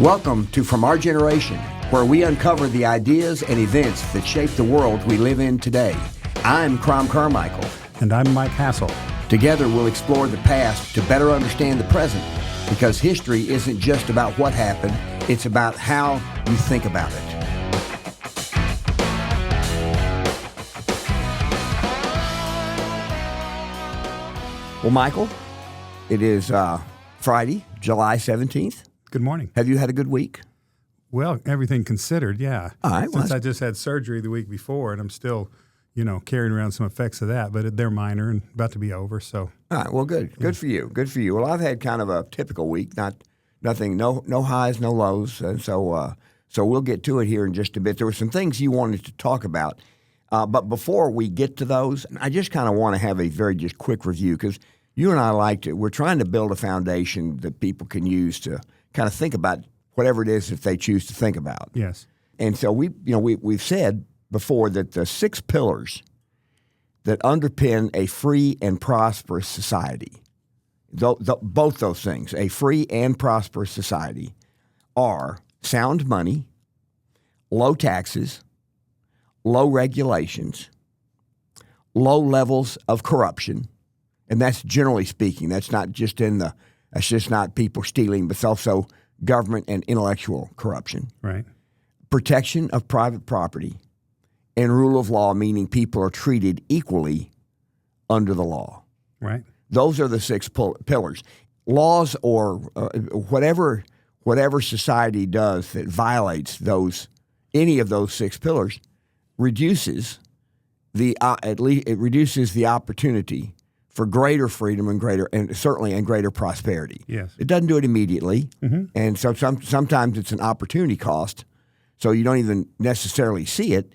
Welcome to From Our Generation, where we uncover the ideas and events that shape the world we live in today. I'm Crom Carmichael. And I'm Mike Hassel. Together we'll explore the past to better understand the present, because history isn't just about what happened, it's about how you think about it. Well, Michael, it is Friday, July 17th. Good morning. Have you had a good week? Well, everything considered, yeah. All right. Since I just had surgery the week before, and I'm still, carrying around some effects of that, but they're minor and about to be over. So. All right. Well, good. Good for you. Good for you. Well, I've had kind of a typical week. Nothing. No highs, no lows. And so we'll get to it here in just a bit. There were some things you wanted to talk about, but before we get to those, I just kind of want to have a very just quick review, because you and I we're trying to build a foundation that people can use to kind of think about whatever it is that they choose to think about. Yes. And so we've said before that the 6 pillars that underpin a free and prosperous society, both those things, a free and prosperous society, are sound money, low taxes, low regulations, low levels of corruption, and that's generally speaking. That's just not people stealing, but it's also government and intellectual corruption. Right. Protection of private property, and rule of law, meaning people are treated equally under the law. Right. Those are the 6 pillars. Laws or whatever society does that violates any of those 6 pillars reduces the opportunity for greater freedom and greater prosperity. Yes. It doesn't do it immediately, and so sometimes it's an opportunity cost, so you don't even necessarily see it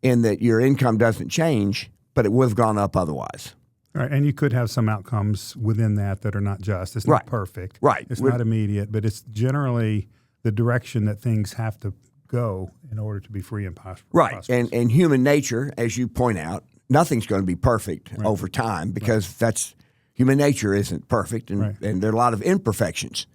in that your income doesn't change, but it would have gone up otherwise. Right, and you could have some outcomes within that are not just. It's not perfect. Right. It's not immediate, but it's generally the direction that things have to go in order to be free and prosperous. Right, and human nature, as you point out, nothing's going to be perfect over time, because that's human nature isn't perfect, and there are a lot of imperfections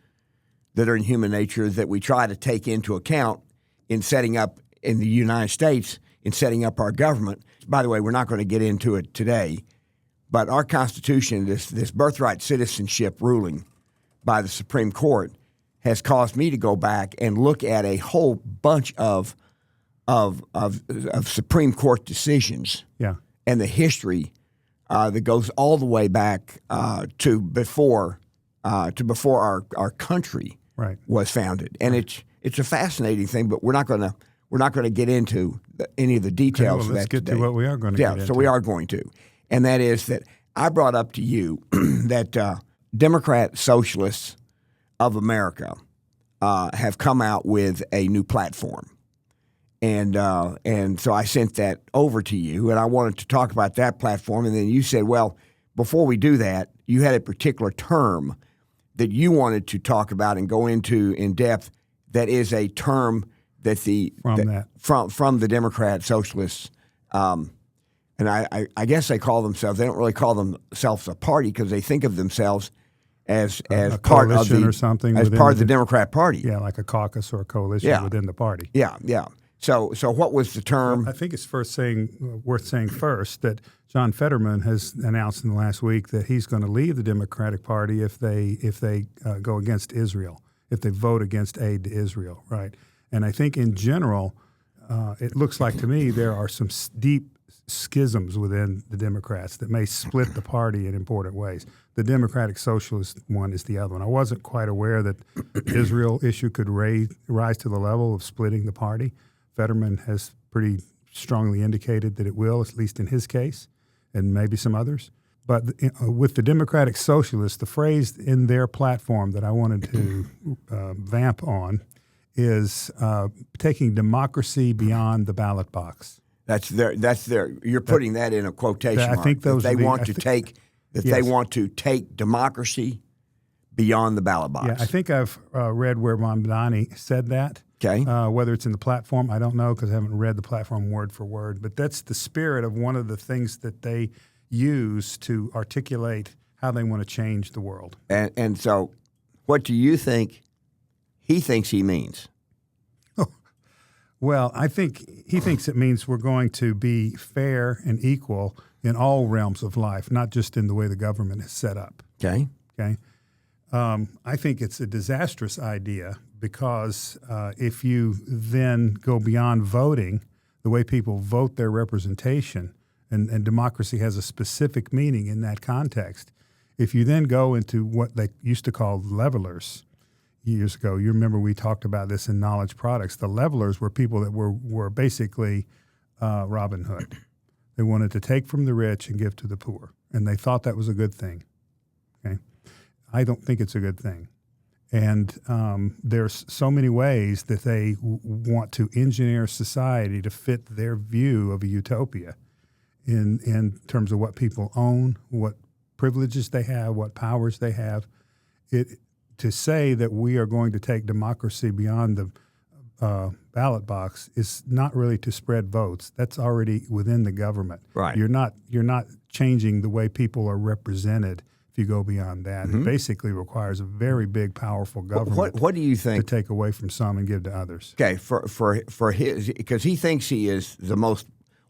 that are in human nature that we try to take into account in setting up in the United States, in setting up our government. By the way, we're not going to get into it today, but our Constitution, this birthright citizenship ruling by the Supreme Court, has caused me to go back and look at a whole bunch of Supreme Court decisions. Yeah. And the history that goes all the way back to before our country was founded, and it's a fascinating thing. But we're not going to get into any of the details. Okay, well, let's get today. to what we are going to get into. So we are going to, and that is that I brought up to you that Democratic Socialists of America have come out with a new platform. And so I sent that over to you, and I wanted to talk about that platform. And then you said, well, before we do that, you had a particular term that you wanted to talk about and go into in depth. That is a term that from the Democrat Socialists, and I guess they call themselves. They don't really call themselves a party, because they think of themselves as a part of the or something, as part of the Democrat Party. Yeah, like a caucus or a coalition within the party. Yeah. So what was the term? Well, I think it's worth saying first that John Fetterman has announced in the last week that he's going to leave the Democratic Party if they go against Israel, if they vote against aid to Israel, right? And I think in general, it looks like to me there are some deep schisms within the Democrats that may split the party in important ways. The Democratic Socialist one is the other one. I wasn't quite aware that the Israel issue could rise to the level of splitting the party. Fetterman has pretty strongly indicated that it will, at least in his case, and maybe some others. But with the Democratic Socialists, the phrase in their platform that I wanted to vamp on is taking democracy beyond the ballot box. That's their. You're putting that in a quotation mark. I think those they want to take democracy beyond the ballot box. Yeah, I think I've read where Mamdani said that. Okay. Whether it's in the platform, I don't know, because I haven't read the platform word for word. But that's the spirit of one of the things that they use to articulate how they want to change the world. And so, what do you think he thinks he means? Well, I think he thinks it means we're going to be fair and equal in all realms of life, not just in the way the government is set up. Okay. Okay. I think it's a disastrous idea because if you then go beyond voting, the way people vote their representation, and democracy has a specific meaning in that context. If you then go into what they used to call levelers years ago, you remember we talked about this in Knowledge Products. The levelers were people that were basically Robin Hood. They wanted to take from the rich and give to the poor, and they thought that was a good thing. Okay, I don't think it's a good thing. And there's so many ways that they want to engineer society to fit their view of a utopia in terms of what people own, what privileges they have, what powers they have. To say that we are going to take democracy beyond the ballot box is not really to spread votes. That's already within the government. Right. You're not changing the way people are represented if you go beyond that. Mm-hmm. It basically requires a very big, powerful government. What do you think to take away from some and give to others? Okay, for his, because he thinks he is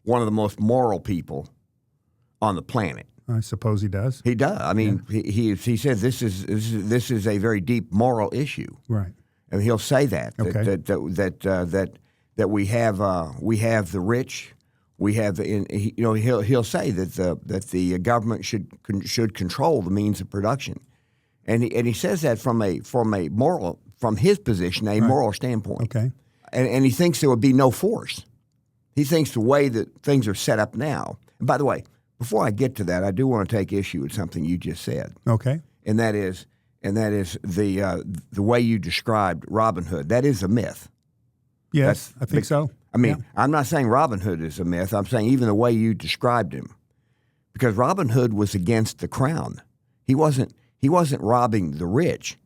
one of the most moral people on the planet. I suppose he does. He does. I mean, he says this is a very deep moral issue. Right. And he'll say that that we have the rich, we have he'll say that the government should control the means of production, and he says that from his position, a moral standpoint. Okay. And he thinks there would be no force. He thinks the way that things are set up now. And by the way, before I get to that, I do want to take issue with something you just said. Okay. And that is the way you described Robin Hood. That is a myth. Yes, I think so. I mean, I'm not saying Robin Hood is a myth. I'm saying even the way you described him, because Robin Hood was against the crown. He wasn't robbing the rich.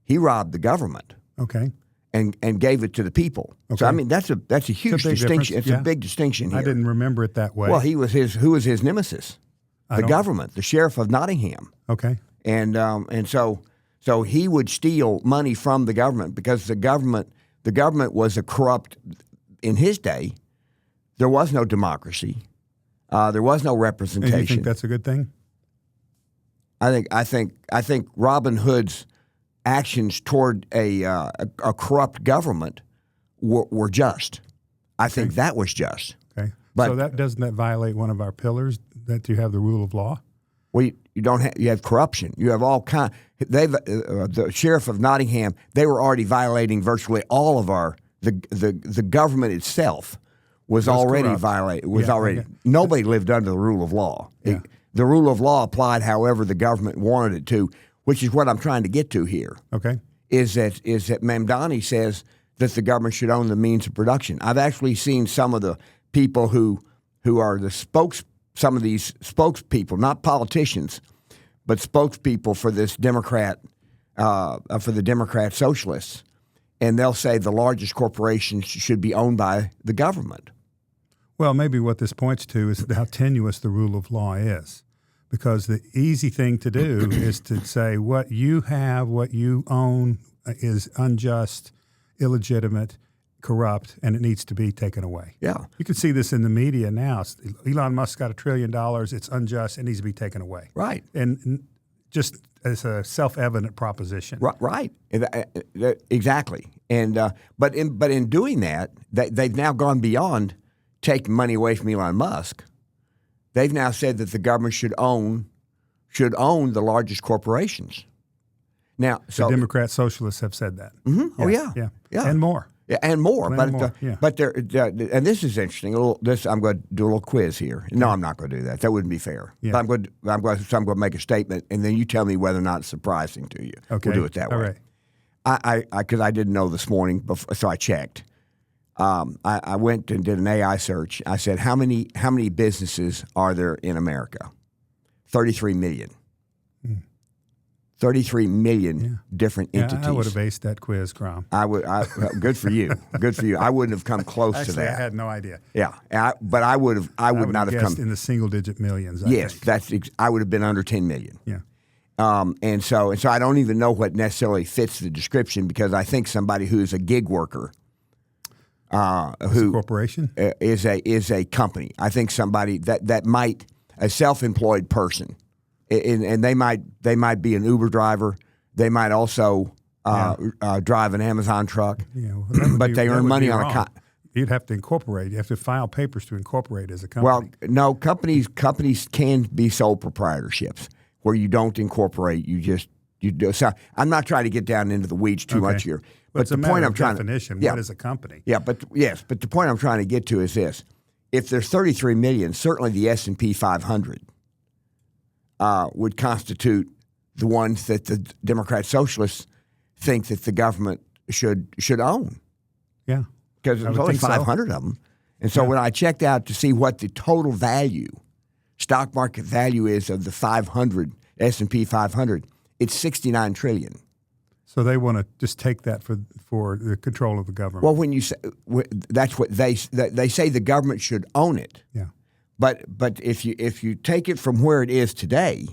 He robbed the government. Okay. And gave it to the people. Okay. So I mean that's a huge distinction. It's a big distinction here. I didn't remember it that way. Well, who was his nemesis? The government, the sheriff of Nottingham. Okay. And so he would steal money from the government because the government was a corrupt. In his day, there was no democracy. There was no representation. And you think that's a good thing? I think Robin Hood's actions toward a corrupt government were just. I think that was just. Okay. But so doesn't that violate one of our pillars that you have the rule of law? Well, you have corruption. You have all kind. The sheriff of Nottingham, they were already violating virtually all of the government itself was already corrupt. violated. Nobody lived under the rule of law. Yeah. The rule of law applied however the government wanted it to. Which is what I'm trying to get to here. Okay. Is that Mamdani says that the government should own the means of production. I've actually seen some of the people who are some of these spokespeople, not politicians, but spokespeople for this Democrat, for the Democrat Socialists, and they'll say the largest corporations should be owned by the government. Well, maybe what this points to is how tenuous the rule of law is. Because the easy thing to do is to say what you have, what you own is unjust, illegitimate, corrupt, and it needs to be taken away. Yeah. You can see this in the media now. Elon Musk got $1 trillion. It's unjust. It needs to be taken away. Right. And just as a self-evident proposition. Right. Exactly. And but in doing that, they've now gone beyond taking money away from Elon Musk. They've now said that the government should own the largest corporations. Now, the Democrat Socialists have said that. Mm-hmm. Yeah. And more. Yeah, and more. But they're and this is interesting. I'm going to do a little quiz here. No, I'm not going to do that. That wouldn't be fair. Yeah. But I'm going to make a statement, and then you tell me whether or not it's surprising to you. Okay. We'll do it that way. All right. Because I didn't know this morning, so I checked. I went and did an AI search. I said, how many businesses are there in America? 33 million. 33 million different entities. I would have aced that quiz, Crom. Good for you. Good for you. I wouldn't have come close to that. I had no idea. Yeah, but I would not have come in the single-digit millions. I would have been under 10 million. Yeah, And so I don't even know what necessarily fits the description, because I think somebody who's a gig worker, who a corporation is a company. I think somebody that might, a self-employed person, and they might be an Uber driver. They might also drive an Amazon truck. Yeah, well, but they earn money on a. You'd have to incorporate. You have to file papers to incorporate as a company. Well, no, companies can be sole proprietorships where you don't incorporate. You do. So I'm not trying to get down into the weeds too much here. But the point I'm trying definition. What is a company? Yeah, but the point I'm trying to get to is this: if there's 33 million, certainly the S&P 500 would constitute the ones that the Democratic Socialists think that the government should own. Yeah. Because there's only 500 of them. And so when I checked out to see what the total value, stock market value is of the 500, S&P 500, it's $69 trillion. So they want to just take that for the control of the government. Well, when you say, that's what they say the government should own it. Yeah. But if you take it from where it is today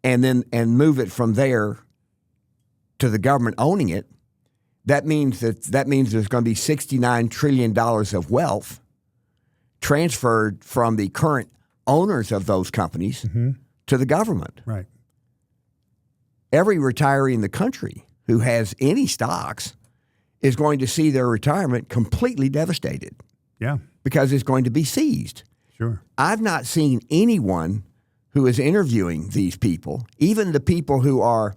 and move it from there to the government owning it, that means there's going to be $69 trillion of wealth transferred from the current owners of those companies to the government. Right. Every retiree in the country who has any stocks is going to see their retirement completely devastated. Yeah. Because it's going to be seized. Sure. I've not seen anyone who is interviewing these people, even the people who are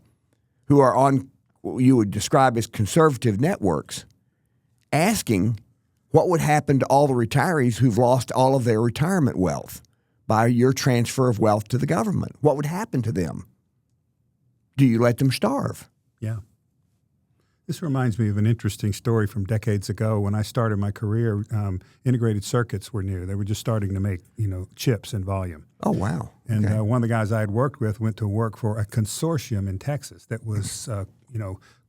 on what you would describe as conservative networks, asking what would happen to all the retirees who've lost all of their retirement wealth by your transfer of wealth to the government. What would happen to them? Do you let them starve? Yeah. This reminds me of an interesting story from decades ago. When I started my career, integrated circuits were new. They were just starting to make, chips in volume. Oh, wow. And Okay. one of the guys I had worked with went to work for a consortium in Texas that was,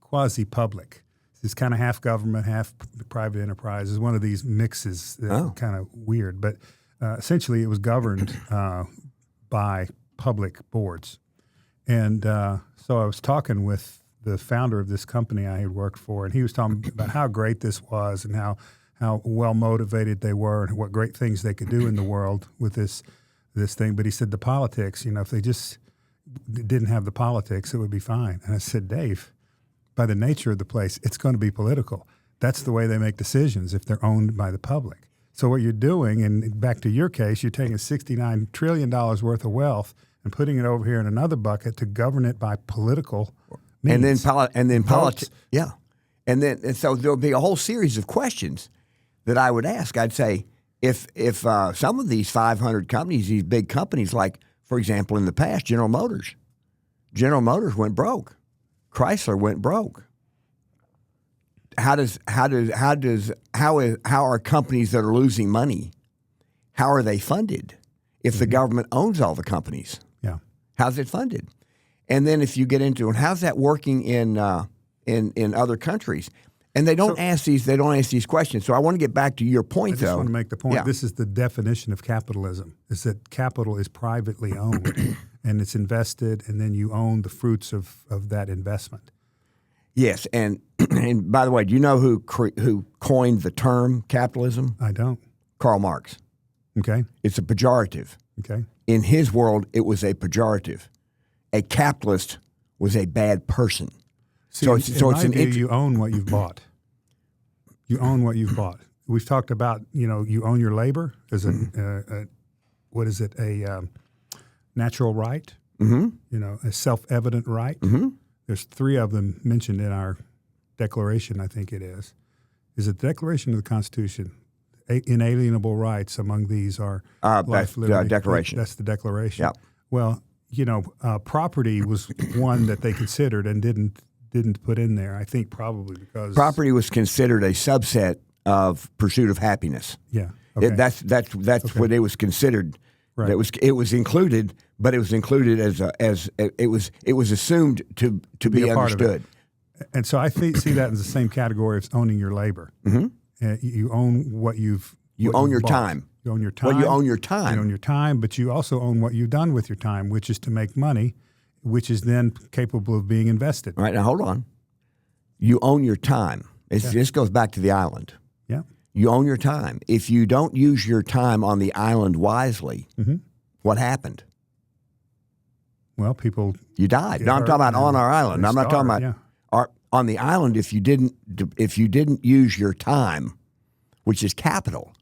quasi-public. It's kind of half government, half private enterprise. It's one of these mixes that kind of weird. But essentially it was governed by public boards. And so I was talking with the founder of this company I had worked for, and he was talking about how great this was and how well motivated they were and what great things they could do in the world with this thing. But he said the politics, if they just didn't have the politics, it would be fine. And I said, Dave, by the nature of the place, it's going to be political. That's the way they make decisions if they're owned by the public. So what you're doing, and back to your case, you're taking $69 trillion worth of wealth and putting it over here in another bucket to govern it by political means. And then politics. Yeah. And so there'll be a whole series of questions that I would ask. I'd say, if some of these 500 companies, these big companies, like, for example, in the past, General Motors went broke. Chrysler went broke. How are companies that are losing money, how are they funded if the government owns all the companies? Yeah. How's it funded? And then if you get into it, how's that working in other countries? And they don't ask these questions. So I want to get back to your point, though. I just want to make the point. Yeah. This is the definition of capitalism, is that capital is privately owned and it's invested, and then you own the fruits of that investment. Yes, and by the way, do you know who coined the term capitalism? I don't. Karl Marx. Okay. It's a pejorative. Okay. In his world, it was a pejorative. A capitalist was a bad person. See, you own what you've bought. You own what you've bought. We've talked about, you own your labor as a natural right, a self-evident right. Mm-hmm. There's 3 of them mentioned in our Declaration, I think it is. Is it the Declaration of the Constitution? Inalienable rights among these are life, liberty. Declaration. That's the Declaration. Yeah. Well, property was one that they considered and didn't put in there. I think probably because property was considered a subset of pursuit of happiness. Yeah. Okay. That's okay. What it was considered. Right. It was included, but it was included it was assumed to be understood. And so I see that as the same category as owning your labor. Mm-hmm. You own what you've You own your bought. time. You own your time. Well, you own your time. You own your time, but you also own what you've done with your time, which is to make money which is then capable of being invested. All right, now hold on. You own your time. This goes back to the island. Yeah. You own your time. If you don't use your time on the island wisely, what happened? Well, people... You died. No, I'm talking about on our island. I'm not talking about on the island. If you didn't use your time, which is capital,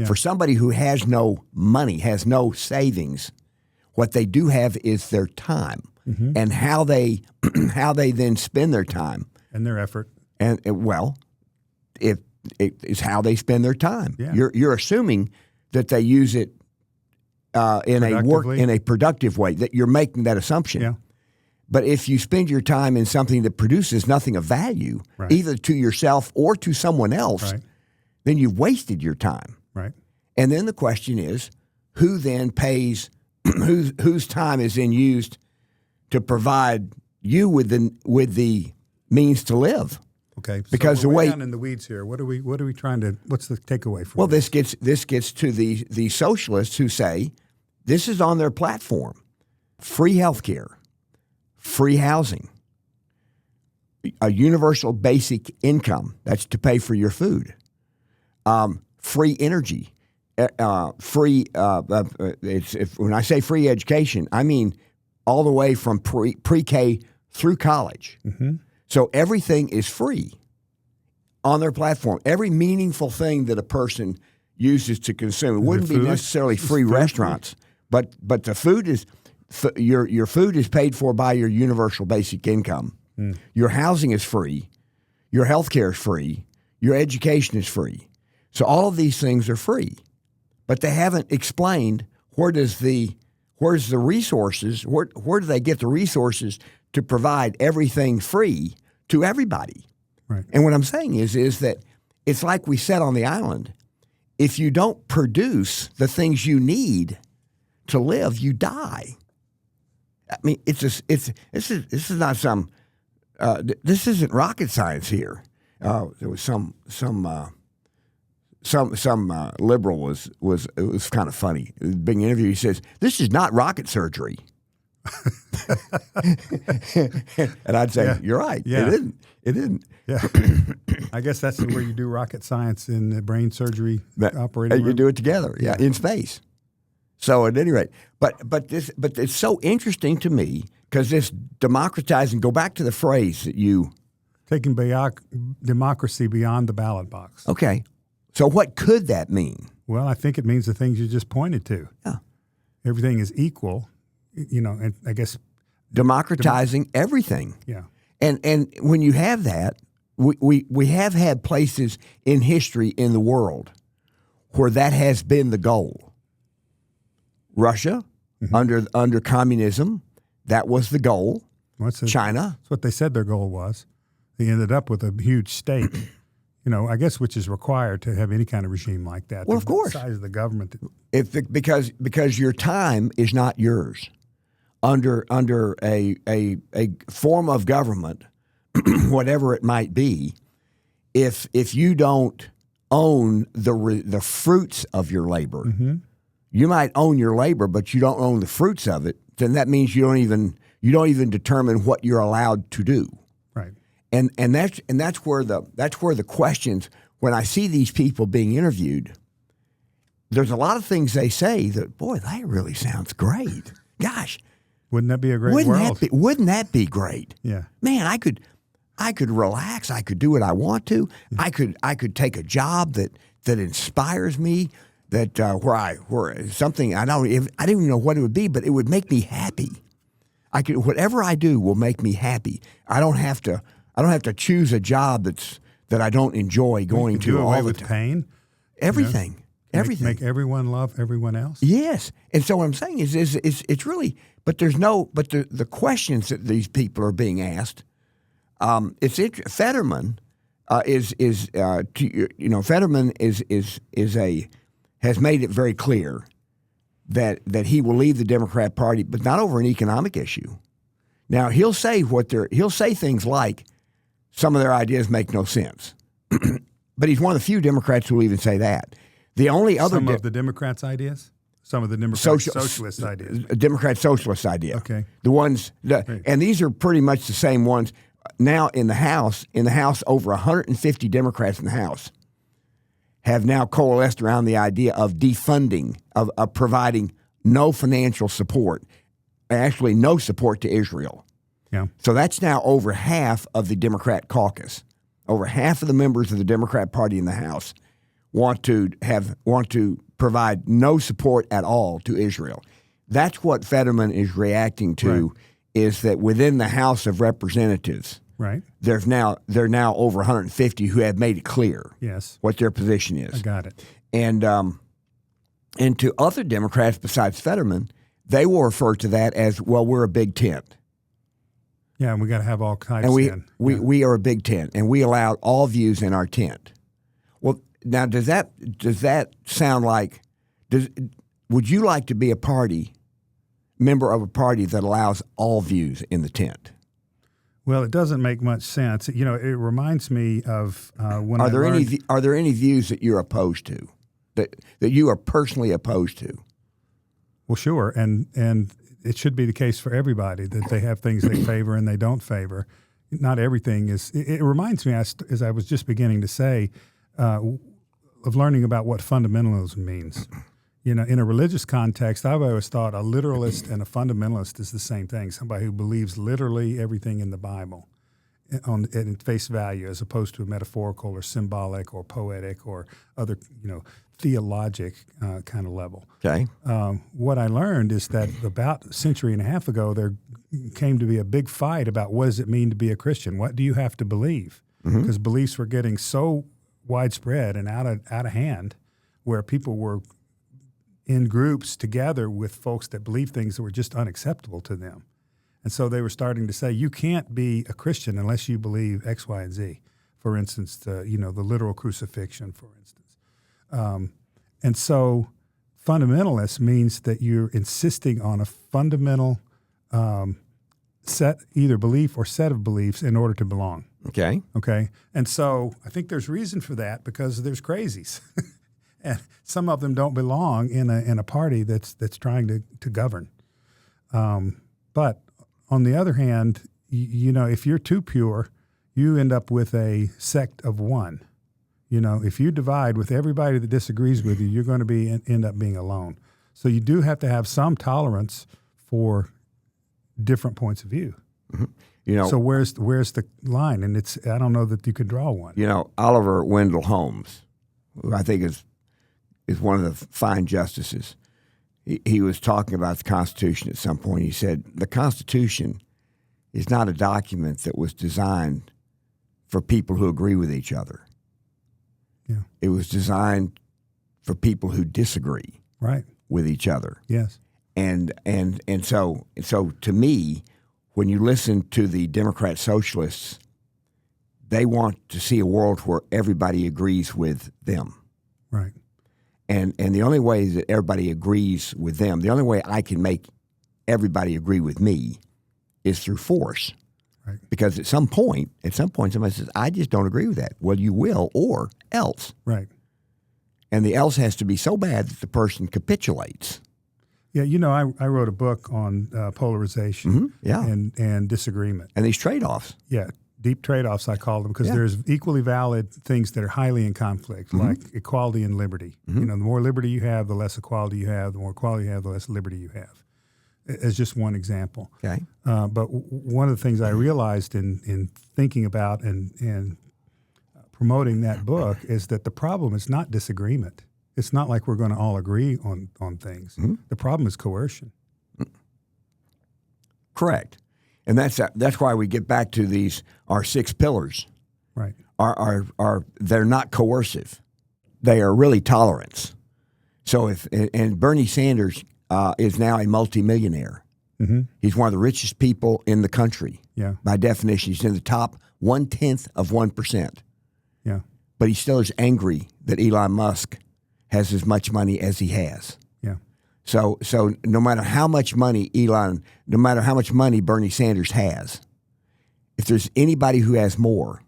for somebody who has no money, has no savings, what they do have is their time, and how they then spend their time and their effort. And it is how they spend their time. Yeah. You're assuming that they use it in a productive way. That you're making that assumption. Yeah. But if you spend your time in something that produces nothing of value, either to yourself or to someone else, then you've wasted your time. Right. And then the question is, who then pays? Whose time is then used to provide you with the means to live? Okay, because so the way down in the weeds here, what are we trying to? What's the takeaway from? Well, this gets to the socialists who say this is on their platform: free health care, free housing, a universal basic income that's to pay for your food, free energy, free. When I say free education, I mean all the way from pre-K through college. So everything is free on their platform. Every meaningful thing that a person uses to consume. It wouldn't be necessarily free restaurants, but the food is your food is paid for by your universal basic income. Your housing is free. Your health care is free. Your education is free. So all of these things are free, but they haven't explained where's the resources? Where do they get the resources to provide everything free to everybody? Right. And what I'm saying is that it's like we said on the island. If you don't produce the things you need to live, you die. I mean, this is not some. This isn't rocket science here. There was some liberal was it was kind of funny. It was a big interview. He says, "This is not rocket surgery." And I'd say, "You're right. Yeah. It isn't." Yeah. I guess that's where you do rocket science in the brain surgery operating room. You do it together, in space. So at any rate, but it's so interesting to me because this democratizing. Go back to the phrase that you taking democracy beyond the ballot box. Okay. So what could that mean? Well, I think it means the things you just pointed to. Yeah. Everything is equal, and I guess democratizing everything. Yeah. And when you have that, we have had places in history in the world where that has been the goal. Russia, under communism, that was the goal. China. That's what they said their goal was. They ended up with a huge state. I guess which is required to have any kind of regime like that. Well, of course. The size of the government. Because your time is not yours. Under a form of government, whatever it might be, if you don't own the fruits of your labor, you might own your labor, but you don't own the fruits of it. Then that means you don't even determine what you're allowed to do. Right. And that's where the questions, when I see these people being interviewed, there's a lot of things they say that, boy, that really sounds great. Gosh, wouldn't that be a great world? Wouldn't that be great? Yeah. Man, I could relax. I could do what I want to. I could take a job that inspires me. That where something I don't even know what it would be, but it would make me happy. Whatever I do will make me happy. I don't have to choose a job that I don't enjoy going to all the time. Pain, everything. Make everyone love everyone else. Yes, and so what I'm saying is it's really, but the questions that these people are being asked. Fetterman Fetterman has made it very clear that he will leave the Democrat Party, but not over an economic issue. Now he'll say things like some of their ideas make no sense, but he's one of the few Democrats who will even say that. The only other of the Democrats' ideas, Some of the Democratic Socialist ideas. Democrat Socialist idea. Okay. The ones, and these are pretty much the same ones. Now in the House, over 150 Democrats in the House have now coalesced around the idea of defunding, of providing no financial support, actually no support to Israel. Yeah. So that's now over half of the Democrat caucus. Over half of the members of the Democrat Party in the House want to provide no support at all to Israel. That's what Fetterman is reacting to, is that within the House of Representatives, they're now over 150 who have made it clear what their position is. I got it. And to other Democrats besides Fetterman, they will refer to that as, well, we're a big tent. Yeah, and we got to have all types. And we are a big tent, and we allow all views in our tent. Well, now does that sound like? Would you like to be a member of a party that allows all views in the tent? Well, it doesn't make much sense. It reminds me of when are there any views that you're opposed to, that you are personally opposed to? Well, sure, and it should be the case for everybody that they have things they favor and they don't favor. Not everything is. It reminds me, as I was just beginning to say, of learning about what fundamentalism means. In a religious context, I've always thought a literalist and a fundamentalist is the same thing. Somebody who believes literally everything in the Bible at face value, as opposed to a metaphorical or symbolic or poetic or other, theologic kind of level. Okay. What I learned is that about a century and a half ago, there came to be a big fight about what does it mean to be a Christian? What do you have to believe? Because beliefs were getting so widespread and out of hand, where people were in groups together with folks that believed things that were just unacceptable to them. And so they were starting to say, you can't be a Christian unless you believe X, Y, and Z. For instance, the literal crucifixion, for instance. And so fundamentalist means that you're insisting on a fundamental either belief or set of beliefs in order to belong. Okay. And so I think there's reason for that, because there's crazies. And some of them don't belong in a party that's trying to govern. But on the other hand, if you're too pure, you end up with a sect of one. If you divide with everybody that disagrees with you, you're going to end up being alone. So you do have to have some tolerance for different points of view. Mm-hmm. So where's the line? And I don't know that you could draw one. Oliver Wendell Holmes, who I think is one of the fine justices. He was talking about the Constitution at some point. He said, the Constitution is not a document that was designed for people who agree with each other. Yeah. It was designed for people who disagree with each other. Yes. And so to me, when you listen to the Democrat Socialists, they want to see a world where everybody agrees with them. Right. And the only way that everybody agrees with them, the only way I can make everybody agree with me is through force. Right. Because at some point, somebody says, I just don't agree with that. Well, you will, or else. Right. And the else has to be so bad that the person capitulates. Yeah, I wrote a book on polarization and disagreement. And these trade-offs. Yeah, deep trade-offs, I call them, because there's equally valid things that are highly in conflict, like equality and liberty. The more liberty you have, the less equality you have. The more equality you have, the less liberty you have. As just one example. Okay. But one of the things I realized in thinking about and promoting that book is that the problem is not disagreement. It's not like we're going to all agree on things. Mm-hmm. The problem is coercion. Correct. And that's why we get back to our 6 pillars. Right. They're not coercive. They are really tolerance. So and Bernie Sanders is now a multimillionaire. Mm-hmm. He's one of the richest people in the country. Yeah. By definition, he's in the top 1/10 of 1%. Yeah. But he still is angry that Elon Musk has as much money as he has. Yeah. So no matter how much money Bernie Sanders has, if there's anybody who has more,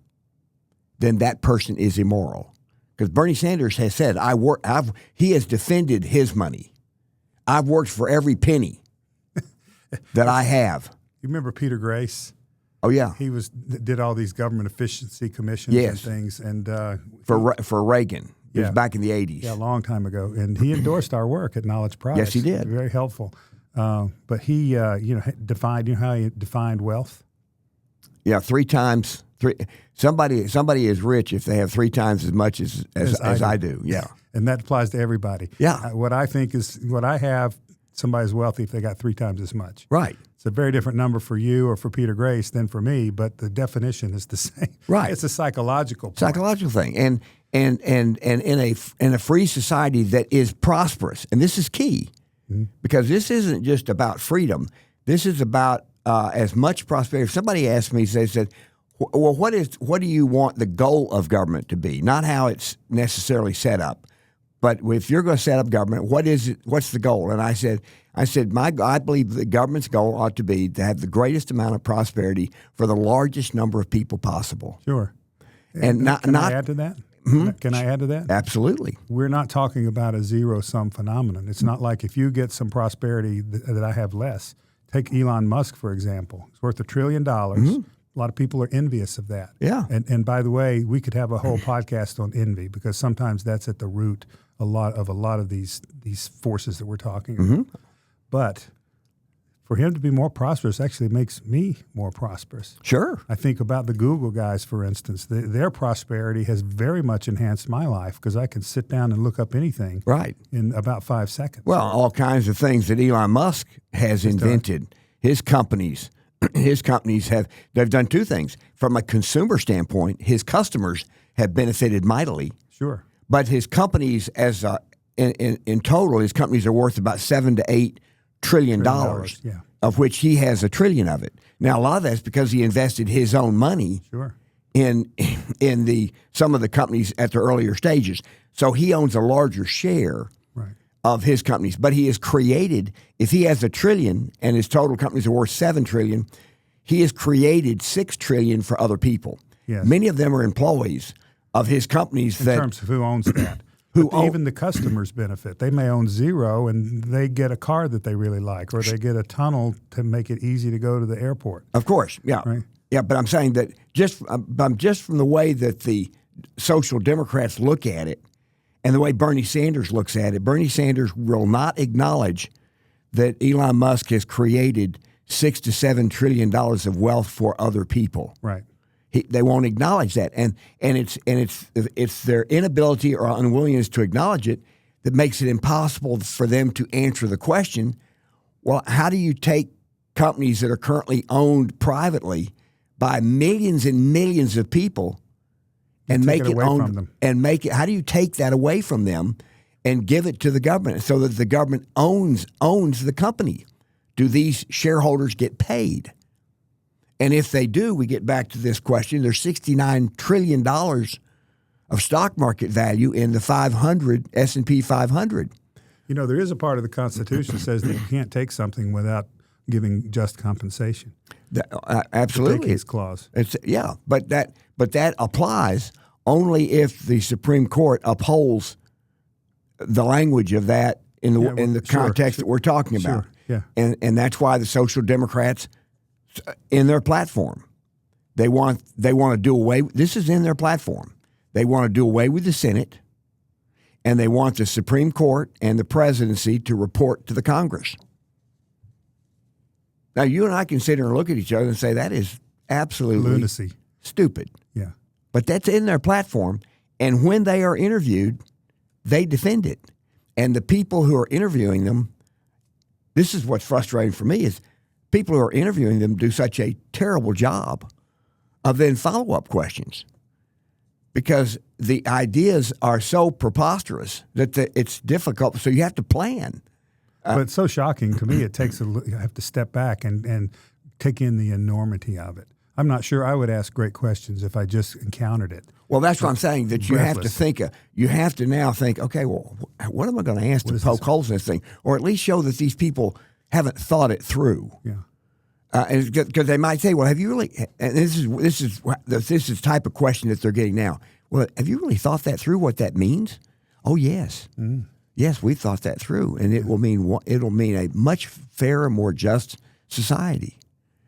then that person is immoral. Because Bernie Sanders has said, he has defended his money. I've worked for every penny that I have. You remember Peter Grace? Oh yeah, He did all these government efficiency commissions and things, and for Reagan. It was Yeah. back in the 80s. yeah, a long time ago, and he endorsed our work at Knowledge Products. Yes, he did. Very helpful. But he, defined. You know how he defined wealth? Yeah, three. Somebody is rich if they have 3 times as much as I do. Yeah, And that applies to everybody. Yeah. What I have, somebody's wealthy if they got 3 times as much. right. It's a very different number for you or for Peter Grace than for me, but the definition is the same. Right. It's a psychological point. Psychological thing, and in a free society that is prosperous, and this is key, because this isn't just about freedom. This is about as much prosperity. If somebody asked me, they said, "Well, what do you want the goal of government to be? Not how it's necessarily set up, but if you're going to set up government, what is it? What's the goal?" And I said, I believe the government's goal ought to be to have the greatest amount of prosperity for the largest number of people possible. Sure. And Can I add to that? Can I add to that? Absolutely. We're not talking about a zero-sum phenomenon. It's not like if you get some prosperity that I have less. Take Elon Musk, for example. It's worth $1 trillion. A lot of people are envious of that. Yeah. And by the way, we could have a whole podcast on envy because sometimes that's at the root a lot of these forces that we're talking about. But for him to be more prosperous actually makes me more prosperous. Sure. I think about the Google guys, for instance. Their prosperity has very much enhanced my life because I can sit down and look up anything Right. in about 5 seconds. Well, all kinds of things that Elon Musk has invented. His companies they've done 2 things. From a consumer standpoint, his customers have benefited mightily. Sure. But his companies, in total, his companies are worth about $7 to $8 trillion, yeah. of which he has $1 trillion of it. Now, a lot of that's because he invested his own money Sure. in some of the companies at the earlier stages. So he owns a larger share Right. of his companies. But he has created, if he has $1 trillion and his total companies are worth $7 trillion, he has created $6 trillion for other people. Yes. Many of them are employees of his companies In terms of who owns that. Even the customers benefit. They may own 0 and they get a car that they really like, or they get a tunnel to make it easy to go to the airport. Of course, yeah. Right. Yeah, but I'm saying that just from the way that the Social Democrats look at it and the way Bernie Sanders looks at it, Bernie Sanders will not acknowledge that Elon Musk has created $6 to $7 trillion of wealth for other people. Right. They won't acknowledge that, and it's their inability or unwillingness to acknowledge it that makes it impossible for them to answer the question. Well, how do you take companies that are currently owned privately by millions and millions of people and make it away owned from them. and make it? How do you take that away from them and give it to the government so that the government owns the company? Do these shareholders get paid? And if they do, we get back to this question. There's $69 trillion of stock market value in the S&P 500. You know, there is a part of the Constitution that says that you can't take something without giving just compensation. Absolutely. The take-case clause. But that applies only if the Supreme Court upholds the language of that in the context that we're talking about. Yeah. And that's why the Social Democrats, in their platform, they want to do away. This is in their platform. They want to do away with the Senate, and they want the Supreme Court and the presidency to report to the Congress. Now, you and I can sit here and look at each other and say that is absolutely lunacy, stupid. Yeah. But that's in their platform, and when they are interviewed, they defend it. And the people who are interviewing them, this is what's frustrating for me, is people who are interviewing them do such a terrible job of then follow-up questions because the ideas are so preposterous that it's difficult. So you have to plan. But it's so shocking to me. It takes you have to step back and take in the enormity of it. I'm not sure I would ask great questions if I just encountered it. Well, that's what I'm saying, that you have to think. You have to now think, okay, well, what am I going to ask to poke holes in this thing? Or at least show that these people haven't thought it through. Yeah. Because they might say, well, have you really, and this is the type of question that they're getting now. Well, have you really thought that through, what that means? Oh, yes. Yes, we've thought that through, and it'll mean a much fairer, more just society.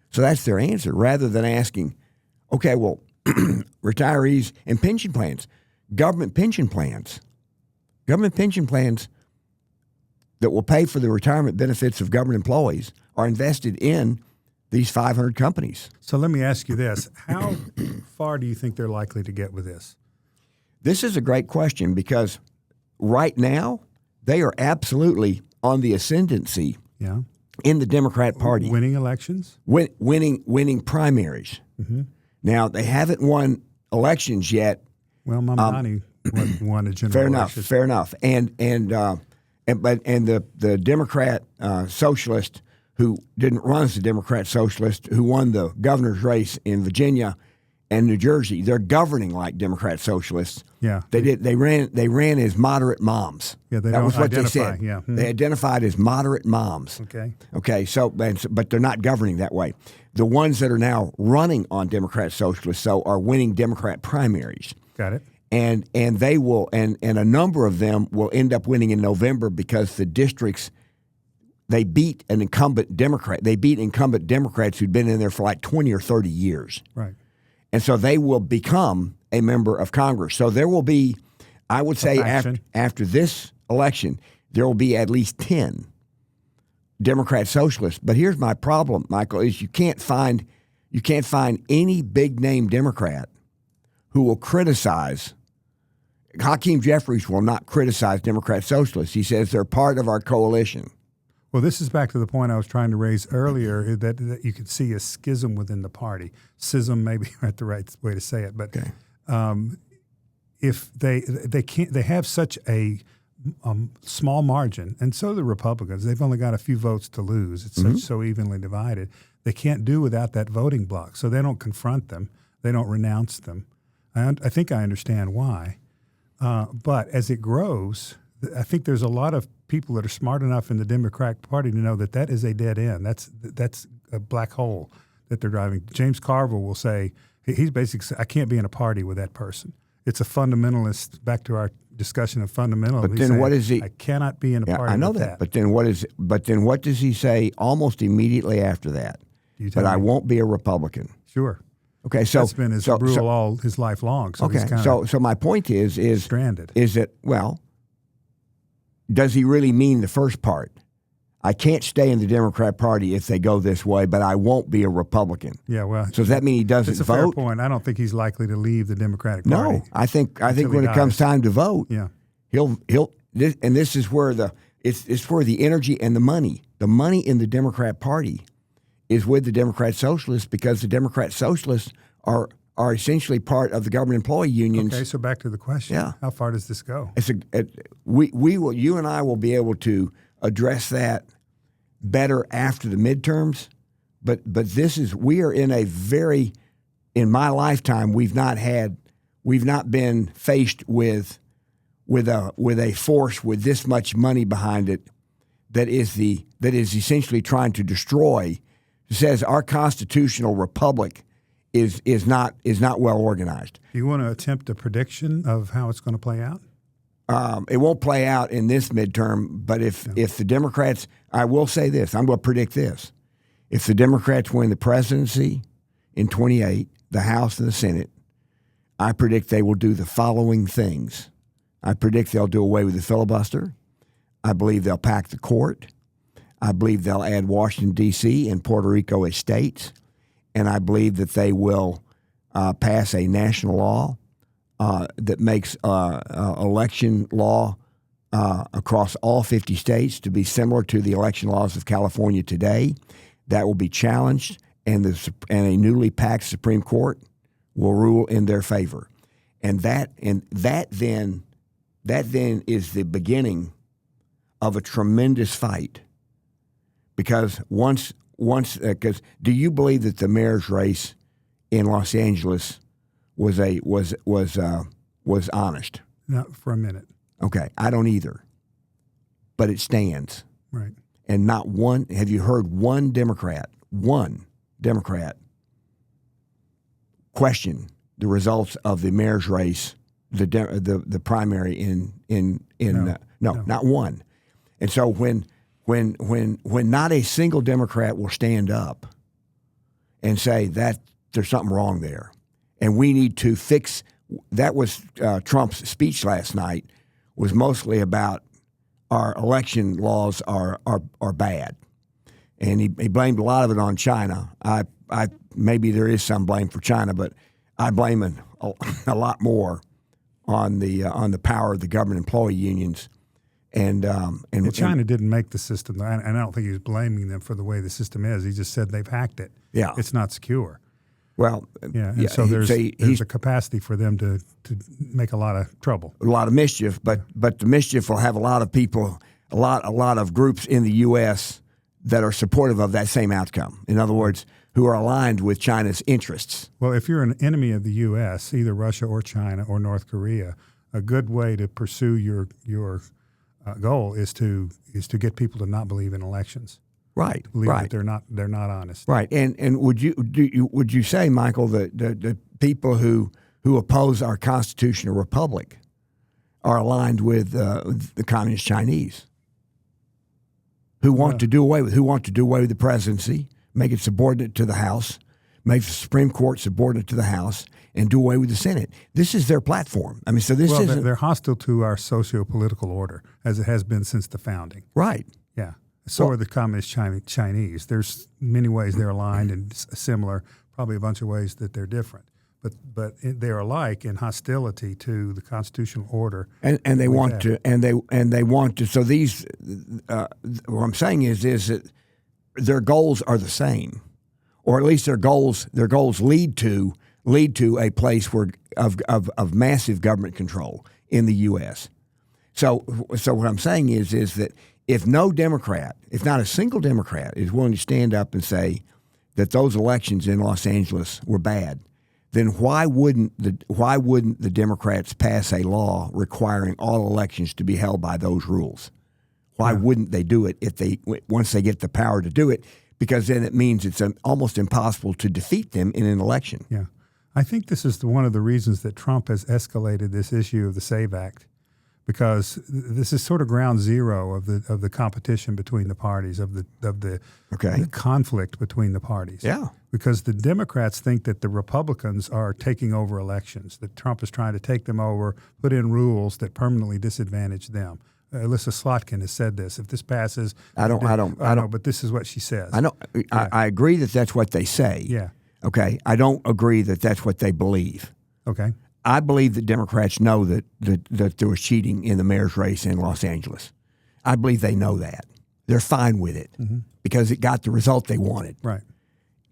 So that's their answer, rather than asking, okay, well, retirees and pension plans, government pension plans that will pay for the retirement benefits of government employees are invested in these 500 companies. So let me ask you this. How far do you think they're likely to get with this? This is a great question because right now they are absolutely on the ascendancy in the Democrat Party. Winning elections? Winning primaries. Mm-hmm. Now, they haven't won elections yet. Well, Mamdani won a general election. Fair enough. And the Democrat socialist who didn't run as a Democrat socialist, who won the governor's race in Virginia and New Jersey, they're governing like Democrat socialists. Yeah, they ran as moderate moms. Yeah, that was what they said. Yeah, they identified as moderate moms. Okay. So, but they're not governing that way. The ones that are now running on Democrat socialists, are winning Democrat primaries. Got it. And they will, and a number of them will end up winning in November because the districts, they beat an incumbent Democrat. They beat incumbent Democrats who'd been in there for like 20 or 30 years. Right. And so they will become a member of Congress. So there will be, I would say after this election, there will be at least 10 Democrat socialists. But here's my problem, Michael, is you can't find any big name Democrat who will criticize. Hakeem Jeffries will not criticize Democrat socialists. He says they're part of our coalition. Well, this is back to the point I was trying to raise earlier, that you could see a schism within the party. Schism may be not the right way to say it, but if they have such a small margin, and so do the Republicans. They've only got a few votes to lose. It's so evenly divided. They can't do without that voting bloc, so they don't confront them. They don't renounce them. I think I understand why. But as it grows, I think there's a lot of people that are smart enough in the Democratic Party to know that is a dead end. That's a black hole that they're driving. James Carville will say, he's basically, I can't be in a party with that person. It's a fundamentalist, back to our discussion of fundamentalism. But then what is he? I cannot be in a party I know with that. But then what does he say almost immediately after that? But I won't be a Republican. Sure. Okay, so that's been his rule all his life long. So okay, so my point is stranded. Is that, well, does he really mean the first part? I can't stay in the Democrat Party if they go this way, but I won't be a Republican. Yeah, well, so does that mean he doesn't vote? That's a fair point. I don't think he's likely to leave the Democratic Party. No, I think when it comes time to vote, he'll and this is where it's where the energy and the money in the Democrat Party is with the Democrat Socialists, because the Democrat Socialists are essentially part of the government employee unions. Okay, so back to the question. Yeah. How far does this go? You and I will be able to address that better after the midterms, but we are in a very, in my lifetime, we've not been faced with a force with this much money behind it that is essentially trying to destroy. It says our constitutional republic is not well organized. Do you want to attempt a prediction of how it's going to play out? It won't play out in this midterm, but if the Democrats, I will say this, I'm going to predict this. If the Democrats win the presidency in 28, the House and the Senate, I predict they will do the following things. I predict they'll do away with the filibuster. I believe they'll pack the court. I believe they'll add Washington, D.C. and Puerto Rico as states. And I believe that they will pass a national law that makes election law across all 50 states to be similar to the election laws of California today. That will be challenged, and a newly packed Supreme Court will rule in their favor. And that then is the beginning of a tremendous fight. Because because do you believe that the mayor's race in Los Angeles was honest? Not for a minute. Okay, I don't either. But it stands. Right. And not one. Have you heard one Democrat question the results of the mayor's race, the primary in No, not one. And so when not a single Democrat will stand up and say that there's something wrong there, and we need to fix. That was Trump's speech last night. Was mostly about our election laws are bad, and he blamed a lot of it on China. I maybe there is some blame for China, but I blame it a lot more on the power of the government employee unions. And China didn't make the system, and I don't think he was blaming them for the way the system is. He just said they've hacked it. Yeah, it's not secure. Well, so there's a capacity for them to make a lot of trouble, a lot of mischief. But the mischief will have a lot of people, a lot of groups in the U.S. that are supportive of that same outcome. In other words, who are aligned with China's interests. Well, if you're an enemy of the U.S., either Russia or China or North Korea, a good way to pursue your goal is to get people to not believe in elections. Right. Believe right. that they're not honest. Right. And would you say, Michael, that the people who oppose our constitutional republic are aligned with the communist Chinese, who want to do away with the presidency, make it subordinate to the House, make the Supreme Court subordinate to the House, and do away with the Senate? This is their platform. I mean, so this isn't. They're hostile to our socio-political order, as it has been since the founding. Right. Yeah. So are the communist Chinese. There's many ways they're aligned and similar, probably a bunch of ways that they're different. But they're alike in hostility to the constitutional order. And they want to, and they want to. So these, what I'm saying is that their goals are the same, or at least their goals lead to a place where of massive government control in the U.S. So what I'm saying is that if no Democrat, if not a single Democrat, is willing to stand up and say that those elections in Los Angeles were bad, then why wouldn't the Democrats pass a law requiring all elections to be held by those rules? Why wouldn't they do it once they get the power to do it? Because then it means it's almost impossible to defeat them in an election. Yeah, I think this is one of the reasons that Trump has escalated this issue of the SAVE Act, because this is sort of ground zero of the competition between the parties, of the conflict between the parties. Yeah. Because the Democrats think that the Republicans are taking over elections, that Trump is trying to take them over, put in rules that permanently disadvantage them. Alyssa Slotkin has said this. If this passes, I don't know, but this is what she says. I know. I agree that that's what they say. Yeah. Okay. I don't agree that that's what they believe. Okay. I believe that Democrats know that there was cheating in the mayor's race in Los Angeles. I believe they know that. They're fine with it because it got the result they wanted. Right.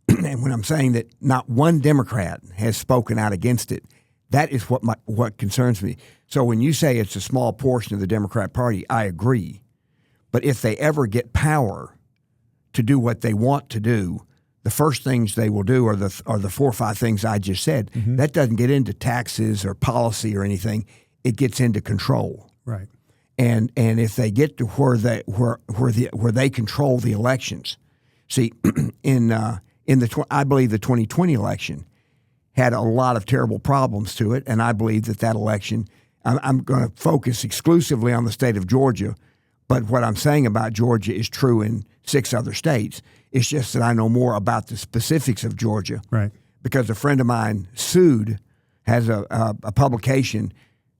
And when I'm saying that not one Democrat has spoken out against it, that is what concerns me. So when you say it's a small portion of the Democrat Party, I agree. But if they ever get power to do what they want to do, the first things they will do are the 4 or 5 things I just said. That doesn't get into taxes or policy or anything. It gets into control. Right. And if they get to where they control the elections, see, I believe the 2020 election had a lot of terrible problems to it, and I believe that election. I'm going to focus exclusively on the state of Georgia, but what I'm saying about Georgia is true in 6 other states. It's just that I know more about the specifics of Georgia. Right. Because a friend of mine has a publication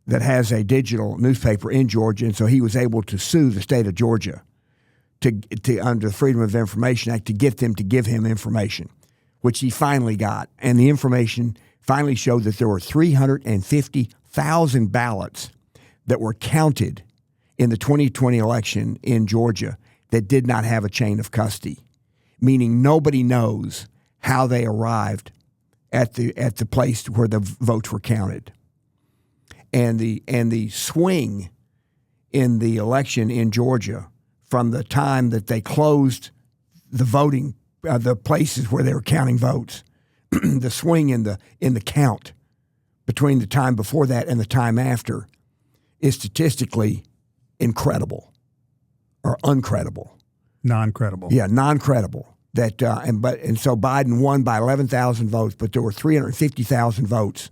that has a digital newspaper in Georgia, and so he was able to sue the state of Georgia to under the Freedom of Information Act to get them to give him information, which he finally got. And the information finally showed that there were 350,000 ballots that were counted in the 2020 election in Georgia that did not have a chain of custody, meaning nobody knows how they arrived at the place where the votes were counted. And the swing in the election in Georgia from the time that they closed the voting the places where they were counting votes, the swing in the count between the time before that and the time after is statistically incredible or uncredible. Non-credible. Yeah, non-credible. So Biden won by 11,000 votes, but there were 350,000 votes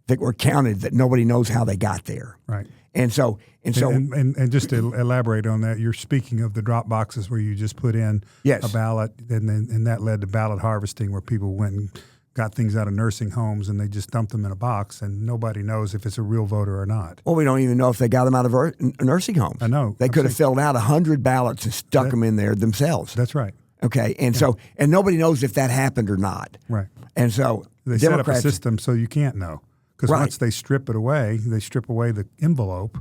that were counted that nobody knows how they got there. Right. And so just to elaborate on that, you're speaking of the drop boxes where you just put in a ballot, and that led to ballot harvesting, where people went and got things out of nursing homes and they just dumped them in a box, and nobody knows if it's a real voter or not. Well, we don't even know if they got them out of nursing homes. I know. They could have filled out 100 ballots and stuck them in there themselves. That's right. Okay, and so nobody knows if that happened or not. Right. And so they set up a system so you can't know, because once they strip away the envelope.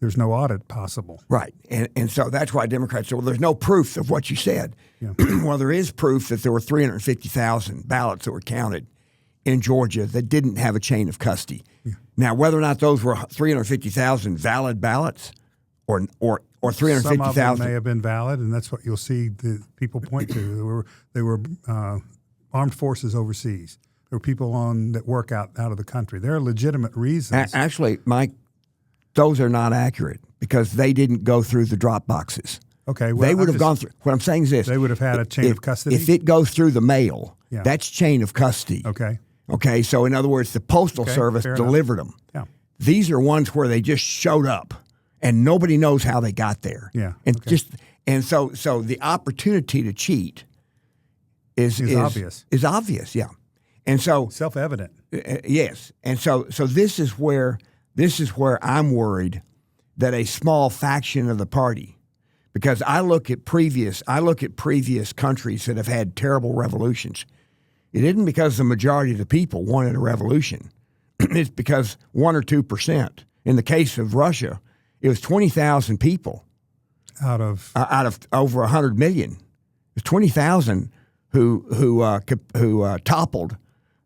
There's no audit possible. Right. And so that's why Democrats say, well, there's no proof of what you said. Yeah. Well, there is proof that there were 350,000 ballots that were counted in Georgia that didn't have a chain of custody. Yeah. Now, whether or not those were 350,000 valid ballots or 350,000. Some of them may have been valid, and that's what you'll see the people point to. They were armed forces overseas. There were people that work out of the country. There are legitimate reasons. Actually, Mike, those are not accurate because they didn't go through the drop boxes. Okay. Well, they would have gone through. What I'm saying is this. They would have had a chain of custody? If it goes through the mail, that's chain of custody. Okay. Okay. So, in other words, the Postal Service delivered them. Yeah. These are ones where they just showed up and nobody knows how they got there. Yeah. And so the opportunity to cheat is obvious. Is obvious, yeah. And so self-evident. Yes. And so this is where I'm worried that a small faction of the party, because I look at previous countries that have had terrible revolutions. It isn't because the majority of the people wanted a revolution. It's because 1 or 2%. In the case of Russia, it was 20,000 people out of over 100 million. It was 20,000 who toppled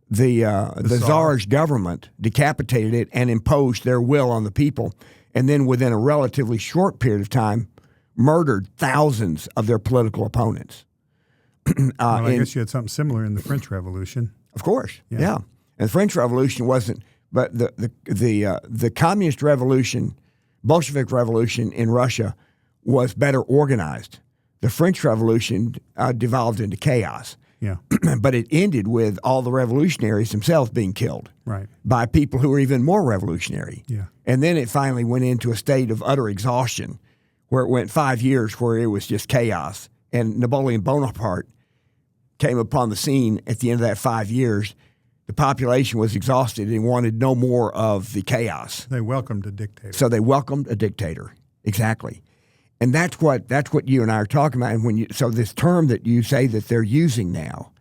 the Tsar's government, decapitated it, and imposed their will on the people, and then within a relatively short period of time, murdered thousands of their political opponents. I guess you had something similar in the French Revolution. Of course, yeah. And the French Revolution wasn't, but the Communist Revolution, Bolshevik Revolution in Russia was better organized. The French Revolution devolved into chaos. Yeah. But it ended with all the revolutionaries themselves being killed by people who were even more revolutionary. Yeah. And then it finally went into a state of utter exhaustion where it went 5 years where it was just chaos. And Napoleon Bonaparte came upon the scene at the end of that 5 years. The population was exhausted and wanted no more of the chaos. They welcomed a dictator. So they welcomed a dictator. Exactly. And that's what you and I are talking about. And so this term that you say that they're using now,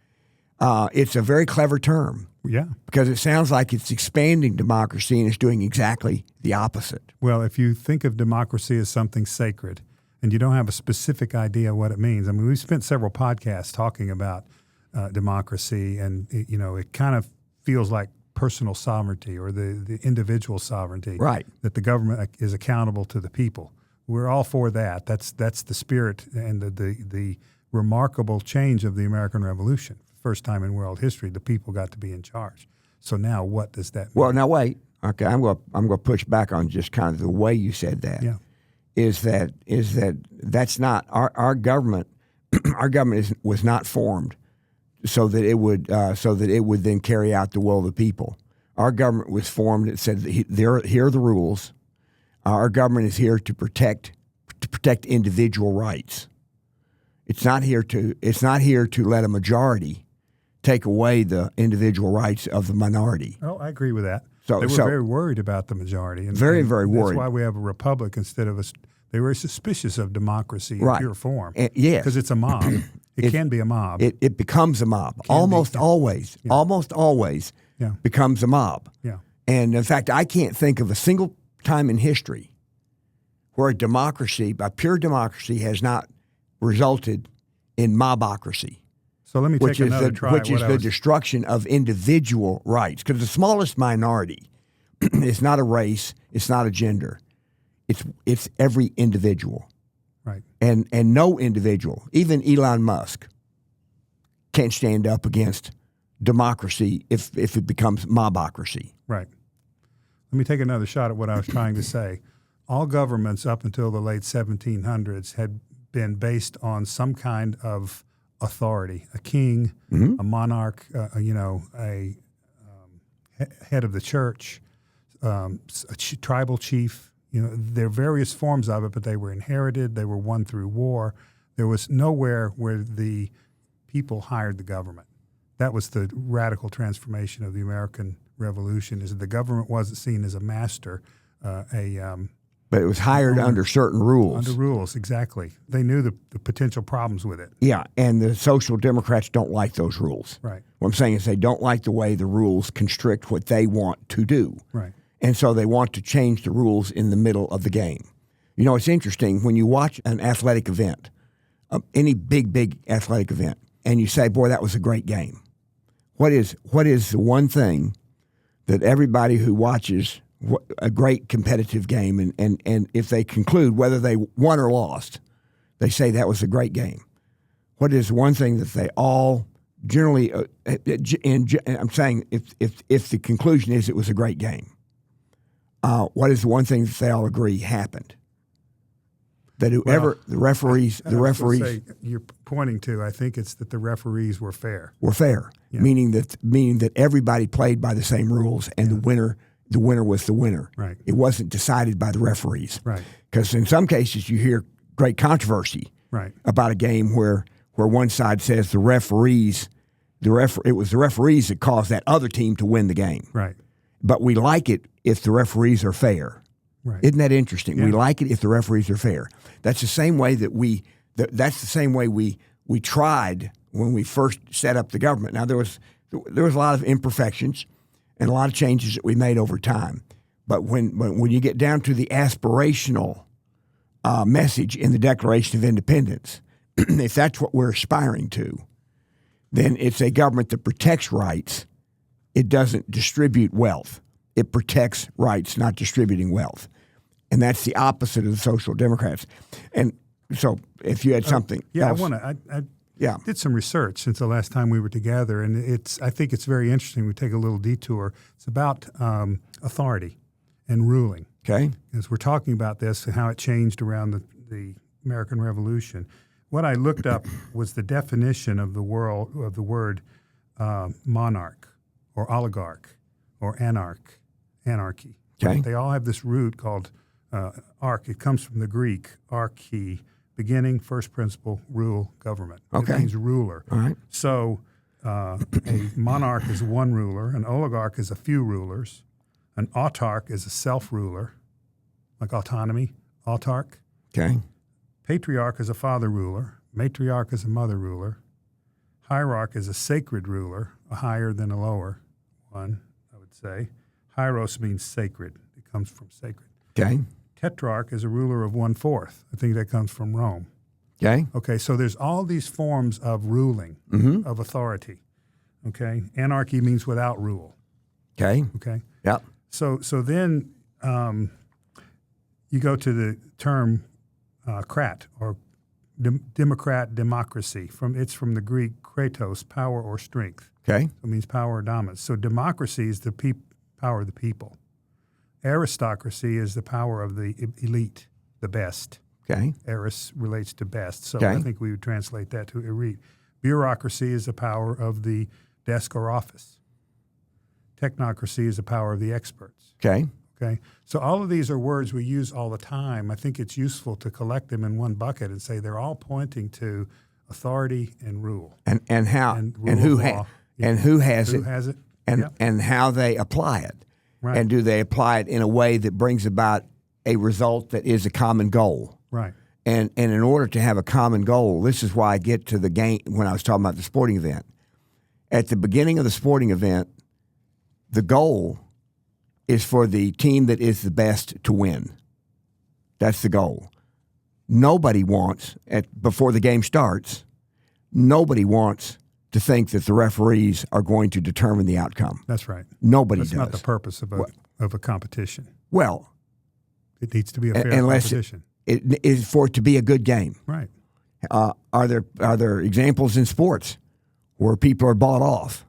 it's a very clever term. Yeah. Because it sounds like it's expanding democracy and it's doing exactly the opposite. Well, if you think of democracy as something sacred and you don't have a specific idea what it means, I mean, we've spent several podcasts talking about democracy, and it kind of feels like personal sovereignty or the individual sovereignty. Right. That the government is accountable to the people. We're all for that. That's the spirit and the remarkable change of the American Revolution. First time in world history, the people got to be in charge. So now, what does that mean? Well, now wait. Okay, I'm going to push back on just kind of the way you said that. Yeah. Is that's not our government? Our government was not formed so that it would then carry out the will of the people. Our government was formed. It said here are the rules. Our government is here to protect individual rights. It's not here to let a majority take away the individual rights of the minority. Oh, I agree with that. They were very worried about the majority. And very worried. That's why we have a republic instead of they were suspicious of democracy in pure form. Yes. Because it's a mob. It can be a mob. It becomes a mob. Almost always becomes a mob. Yeah. And in fact, I can't think of a single time in history where a pure democracy has not resulted in mobocracy. So let me take another try. Which is the destruction of individual rights. Because the smallest minority is not a race, it's not a gender. It's every individual. Right. And no individual, even Elon Musk, can't stand up against democracy if it becomes mobocracy. Right. Let me take another shot at what I was trying to say. All governments up until the late 1700s had been based on some kind of authority, a king, a monarch, a head of the church, a tribal chief. There are various forms of it, but they were inherited. They were won through war. There was nowhere where the people hired the government. That was the radical transformation of the American Revolution, is that the government wasn't seen as a master, but it was hired under certain rules. Under rules, exactly. They knew the potential problems with it. Yeah, and the Social Democrats don't like those rules. Right. What I'm saying is they don't like the way the rules constrict what they want to do. Right. And so they want to change the rules in the middle of the game. It's interesting when you watch an athletic event, any big athletic event, and you say, boy, that was a great game. What is the one thing that everybody who watches a great competitive game, and if they conclude whether they won or lost, they say that was a great game? What is one thing that they all generally, I'm saying if the conclusion is it was a great game, what is the one thing that they all agree happened? That whoever the referees you're pointing to, I think it's that the referees were fair. Were fair, yeah. meaning that everybody played by the same rules, and the winner was the winner. Right. It wasn't decided by the referees. Right. Because in some cases you hear great controversy. Right. About a game where one side says it was the referees that caused that other team to win the game. Right. But we like it if the referees are fair. Right. Isn't that interesting? Yeah. We like it if the referees are fair. That's the same way that's the same way we tried when we first set up the government. Now there was a lot of imperfections and a lot of changes that we made over time. But when you get down to the aspirational message in the Declaration of Independence, if that's what we're aspiring to, then it's a government that protects rights. It doesn't distribute wealth. It protects rights, not distributing wealth. And that's the opposite of the Social Democrats. And so if you had something else. I did some research since the last time we were together, and I think it's very interesting. We take a little detour. It's about authority and ruling. Okay. As we're talking about this and how it changed around the American Revolution, what I looked up was the definition of the word monarch or oligarch or anarchy. Okay. They all have this root called arch. It comes from the Greek archi, beginning, first principle, rule, government. Okay. It means ruler. All right. So a monarch is one ruler. An oligarch is a few rulers. An autarch is a self-ruler, like autonomy, autarch. Okay. Patriarch is a father ruler. Matriarch is a mother ruler. Hierarch is a sacred ruler, a higher than a lower one, I would say. Hieros means sacred. It comes from sacred. Okay. Tetrarch is a ruler of 1/4. I think that comes from Rome. Okay. Okay, so there's all these forms of ruling, of authority. Okay. Anarchy means without rule. Okay. Okay. Yep. So then you go to the term krat or democracy. It's from the Greek kratos, power or strength. Okay. So it means power or dominance. So democracy is the power of the people. Aristocracy is the power of the elite, the best. Okay. Aris relates to best, so Okay. I think we would translate that to elite. Bureaucracy is the power of the desk or office. Technocracy is the power of the experts. Okay. Okay, so all of these are words we use all the time. I think it's useful to collect them in one bucket and say they're all pointing to authority and rule. And how And and rule who of law. and who has Who it has it? and Yep. and how they apply it. Right. And do they apply it in a way that brings about a result that is a common goal? Right. And in order to have a common goal, this is why I get to the game when I was talking about the sporting event. At the beginning of the sporting event, the goal is for the team that is the best to win. That's the goal. Nobody wants, before the game starts, nobody wants to think that the referees are going to determine the outcome. That's right. Nobody That's does. not the purpose of a competition. Well, It needs to be a fair unless competition. it is for it to be a good game. Right. Are there examples in sports where people are bought off?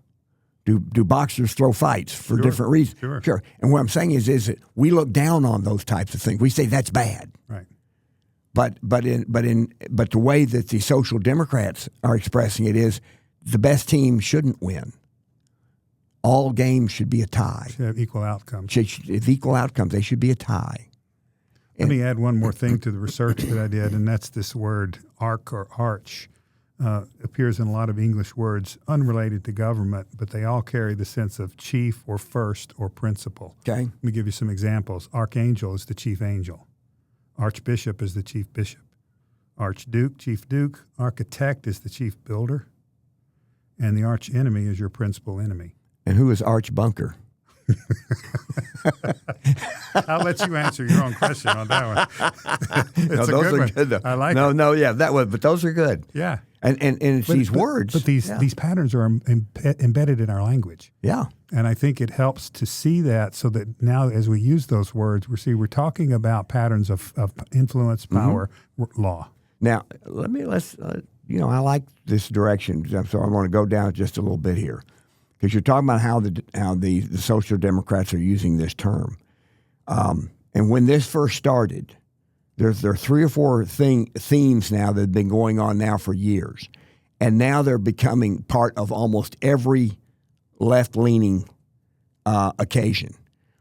Do boxers throw fights for different reasons? Sure. And what I'm saying is that we look down on those types of things. We say that's bad. Right. But the way that the Social Democrats are expressing it is the best team shouldn't win. All games should be a tie. Should have equal outcomes. If equal outcomes, they should be a tie. Let me add one more thing to the research that I did, and that's this word arc or arch. Appears in a lot of English words unrelated to government, but they all carry the sense of chief or first or principal. Okay. Let me give you some examples. Archangel is the chief angel. Archbishop is the chief bishop. Archduke, chief duke. Architect is the chief builder. And the arch enemy is your principal enemy. And who is Arch Bunker? I'll let you answer your own question on that one. It's those a good are one. good though. I like no, it. No, yeah, that was, but those are good. Yeah. And it's these words. But these patterns are embedded in our language. Yeah. And I think it helps to see that so that now as we use those words, we're talking about patterns of influence, power, law. Now, let's I like this direction, so I want to go down just a little bit here. Because you're talking about how the Social Democrats are using this term. And when this first started, there are 3 or 4 themes now that have been going on now for years. And now they're becoming part of almost every left-leaning occasion.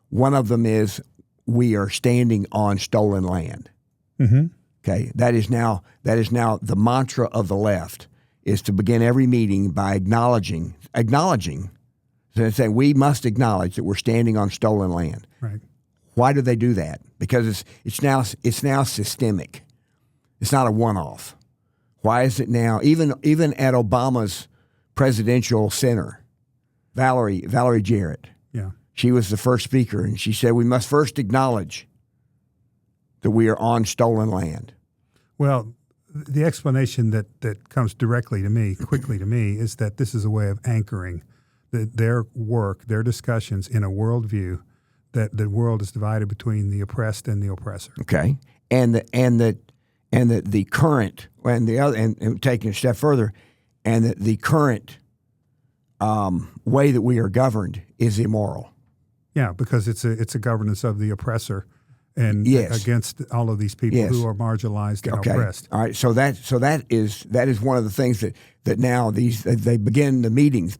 One of them is we are standing on stolen land. Mm-hmm. Okay, that is now the mantra of the left, is to begin every meeting by acknowledging, so saying we must acknowledge that we're standing on stolen land. Right. Why do they do that? Because it's now systemic. It's not a one-off. Why is it now? Even at Obama's presidential center, Valerie Jarrett. Yeah. She was the first speaker, and she said we must first acknowledge that we are on stolen land. Well, the explanation that comes quickly to me, is that this is a way of anchoring their work, their discussions in a worldview that the world is divided between the oppressed and the oppressor. Okay, and the current and taking a step further, and the current way that we are governed is immoral. Yeah, because it's a governance of the oppressor. And yes. against all of these people yes. who are marginalized and okay. oppressed. All right. So that is one of the things that now they begin the meetings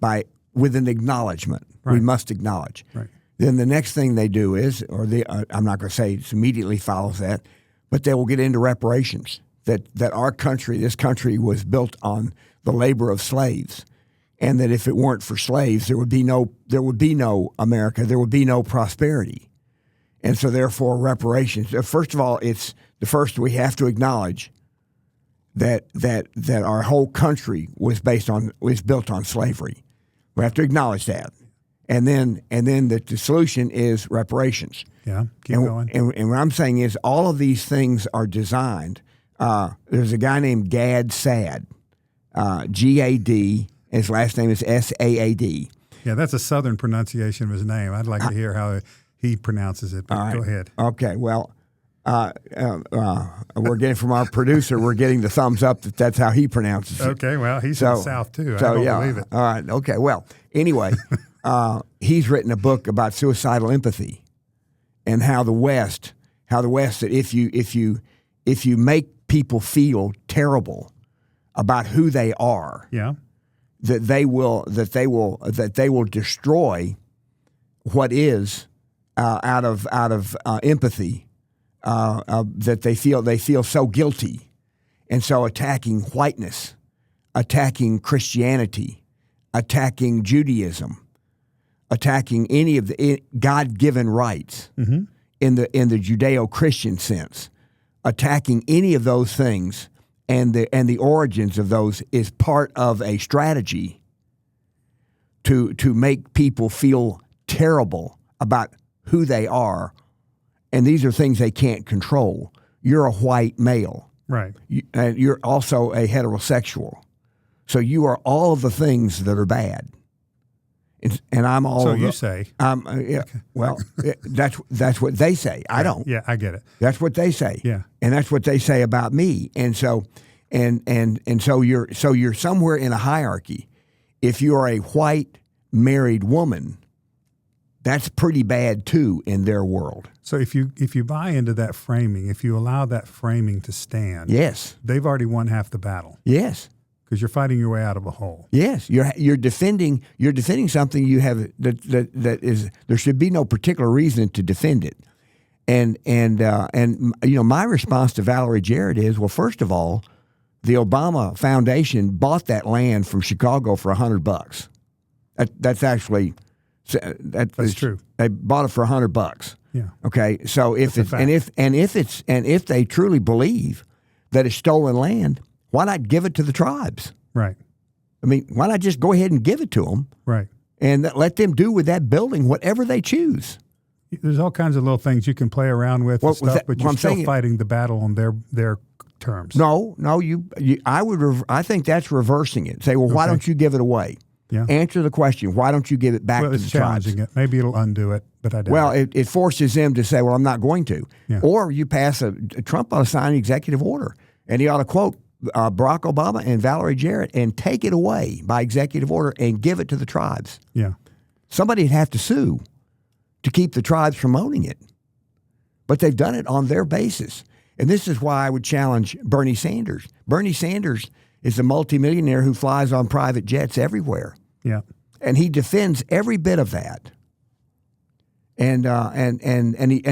with an acknowledgement. Right. We must acknowledge. Right. Then the next thing they do is, I'm not going to say it immediately follows that, but they will get into reparations. That this country was built on the labor of slaves, and that if it weren't for slaves, there would be no America. There would be no prosperity. And so, therefore, reparations. First of all, we have to acknowledge that our whole country was built on slavery. We have to acknowledge that, and then the solution is reparations. Yeah, keep going. And what I'm saying is, all of these things are designed. There's a guy named Gad Saad, G-A-D. His last name is S-A-A-D. Yeah, that's a Southern pronunciation of his name. I'd like to hear how he pronounces it, but go ahead. Okay, well, we're getting from our producer, we're getting the thumbs up that's how he pronounces it. Okay, well, he's in the South too. I don't believe it. All right, okay, well, anyway, he's written a book about suicidal empathy and how the West, that if you make people feel terrible about who they are, yeah, that they will destroy what is out of empathy, that they feel so guilty, and so attacking whiteness, attacking Christianity, attacking Judaism, attacking any of the God-given rights in the Judeo-Christian sense, attacking any of those things and the origins of those is part of a strategy to make people feel terrible about who they are, and these are things they can't control. You're a white male. Right. And you're also a heterosexual. So you are all of the things that are bad. And I'm all so of you the, say. Yeah, well, that's what they say. I don't. Yeah, I get it. That's what they say. Yeah. And that's what they say about me. And so so you're somewhere in a hierarchy. If you're a white married woman, that's pretty bad too in their world. So if you buy into that framing, if you allow that framing to stand, yes, they've already won half the battle. Yes. because you're fighting your way out of a hole. Yes, you're defending something you have that is, there should be no particular reason to defend it. And my response to Valerie Jarrett is, well, first of all, the Obama Foundation bought that land from Chicago for $100. That's true. They bought it for $100. Yeah. Okay. So if they truly believe that it's stolen land, why not give it to the tribes? Right. I mean, why not just go ahead and give it to them? Right. And let them do with that building whatever they choose. There's all kinds of little things you can play around with and stuff, but you're still fighting the battle on their terms. No, I think that's reversing it. Say, well, why don't you give it away? Yeah. Answer the question. Why don't you give it back to the tribes? It's challenging it. Maybe it'll undo it, but I doubt Well, it forces them to say, well, I'm not going to. Yeah. Or you pass Trump ought to sign an executive order, and he ought to quote Barack Obama and Valerie Jarrett and take it away by executive order and give it to the tribes. Yeah. Somebody would have to sue to keep the tribes from owning it. But they've done it on their basis. And this is why I would challenge Bernie Sanders. Bernie Sanders is a multimillionaire who flies on private jets everywhere. Yeah. And he defends every bit of that. And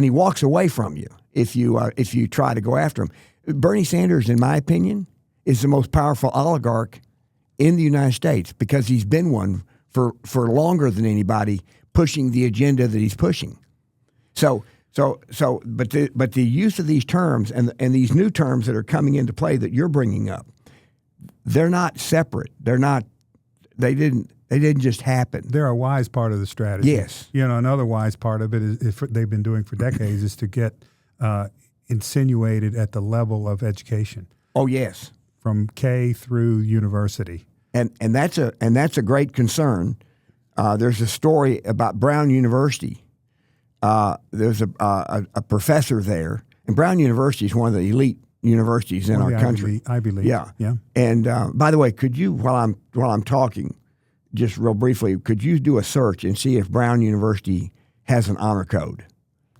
he walks away from you if you try to go after him. Bernie Sanders, in my opinion, is the most powerful oligarch in the United States because he's been one for longer than anybody pushing the agenda that he's pushing. But the use of these terms and these new terms that are coming into play that you're bringing up, they're not separate. They didn't just happen. They're a wise part of the strategy. Yes. Another wise part of it is they've been doing for decades is to get insinuated at the level of education. Oh, yes. From K through university. And that's a great concern. There's a story about Brown University. There's a professor there, and Brown University is one of the elite universities in our country. Ivy League. Yeah. Yeah. And by the way, could you, while I'm talking, just real briefly, could you do a search and see if Brown University has an honor code?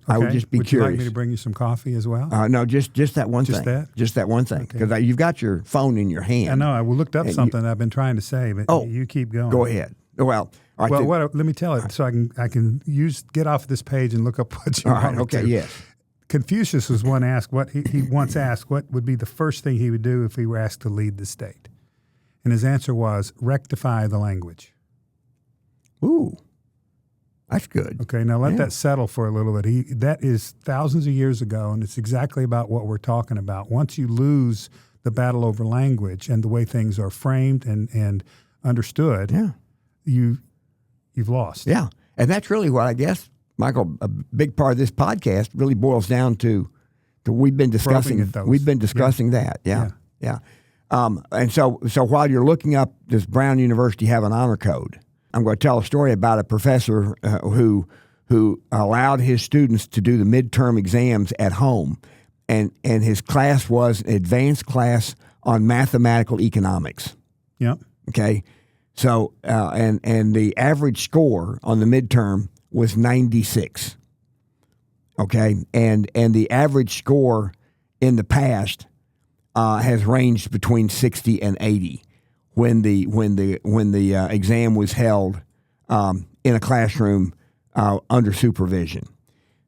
Okay. I would just be Would curious. you like me to bring you some coffee as well? No, just that one thing. Just that? Just that one thing. Because Okay. you've got your phone in your hand. I know. I looked up something I've been trying to say, but you keep going. Go ahead. Well, all right. Let me tell it so I can get off this page and look up what you All right. want me Okay. to. Yes. Confucius was he once asked what would be the first thing he would do if he were asked to lead the state, and his answer was rectify the language. Ooh, that's good. Okay, now let that settle for a little bit. That is thousands of years ago, and it's exactly about what we're talking about. Once you lose the battle over language and the way things are framed and understood, you've lost. Yeah, and that's really what I guess, Michael, a big part of this podcast really boils down to we've been discussing that. Yeah. And so while you're looking up, does Brown University have an honor code? I'm going to tell a story about a professor who allowed his students to do the midterm exams at home, and his class was an advanced class on mathematical economics. Yep. Okay. So and the average score on the midterm was 96. Okay, and the average score in the past has ranged between 60 and 80 when the exam was held in a classroom under supervision.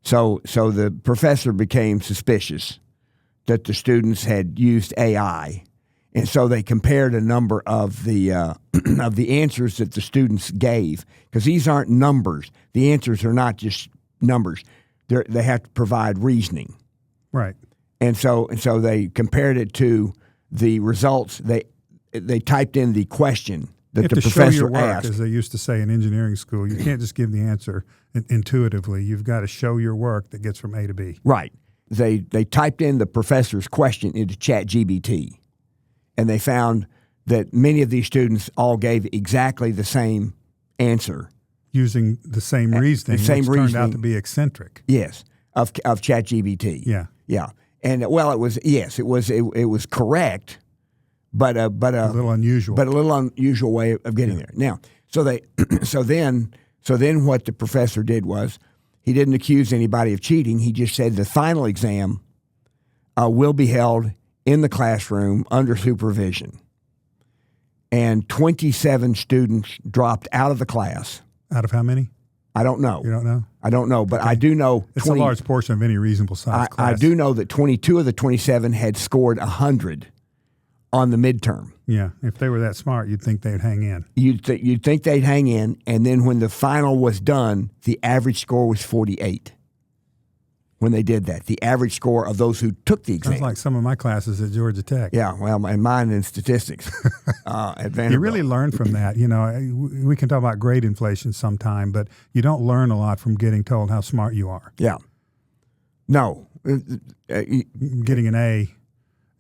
So the professor became suspicious that the students had used AI, and so they compared a number of the answers that the students gave, because these aren't numbers. The answers are not just numbers. They have to provide reasoning. Right. And so they compared it to the results. They typed in the question that the professor show your work, asked. as they used to say in engineering school. You can't just give the answer intuitively. You've got to show your work that gets from A to B. Right. They typed in the professor's question into ChatGPT, and they found that many of these students all gave exactly the same answer. Using the same reasoning, which turned out to be eccentric. Yes, of ChatGPT. Yeah. Yeah. And it was correct, but a little unusual. But a little unusual way of getting there. Now, so then what the professor did was he didn't accuse anybody of cheating. He just said the final exam will be held in the classroom under supervision. and 27 students dropped out of the class. Out of how many? I don't know. You don't know? I don't know, but Okay. I do know It's a large portion of any reasonable size class. I do know that 22 of the 27 had scored 100 on the midterm. Yeah, if they were that smart, you'd think they'd hang in. You'd think they'd hang in, and then when the final was done, the average score was 48. When they did that, the average score of those who took the exam. Sounds like some of my classes at Georgia Tech. Yeah, well, and mine in statistics at Vanderbilt. You really learn from that. You know, we can talk about grade inflation sometime, but you don't learn a lot from getting told how smart you are. Yeah. No. Getting an A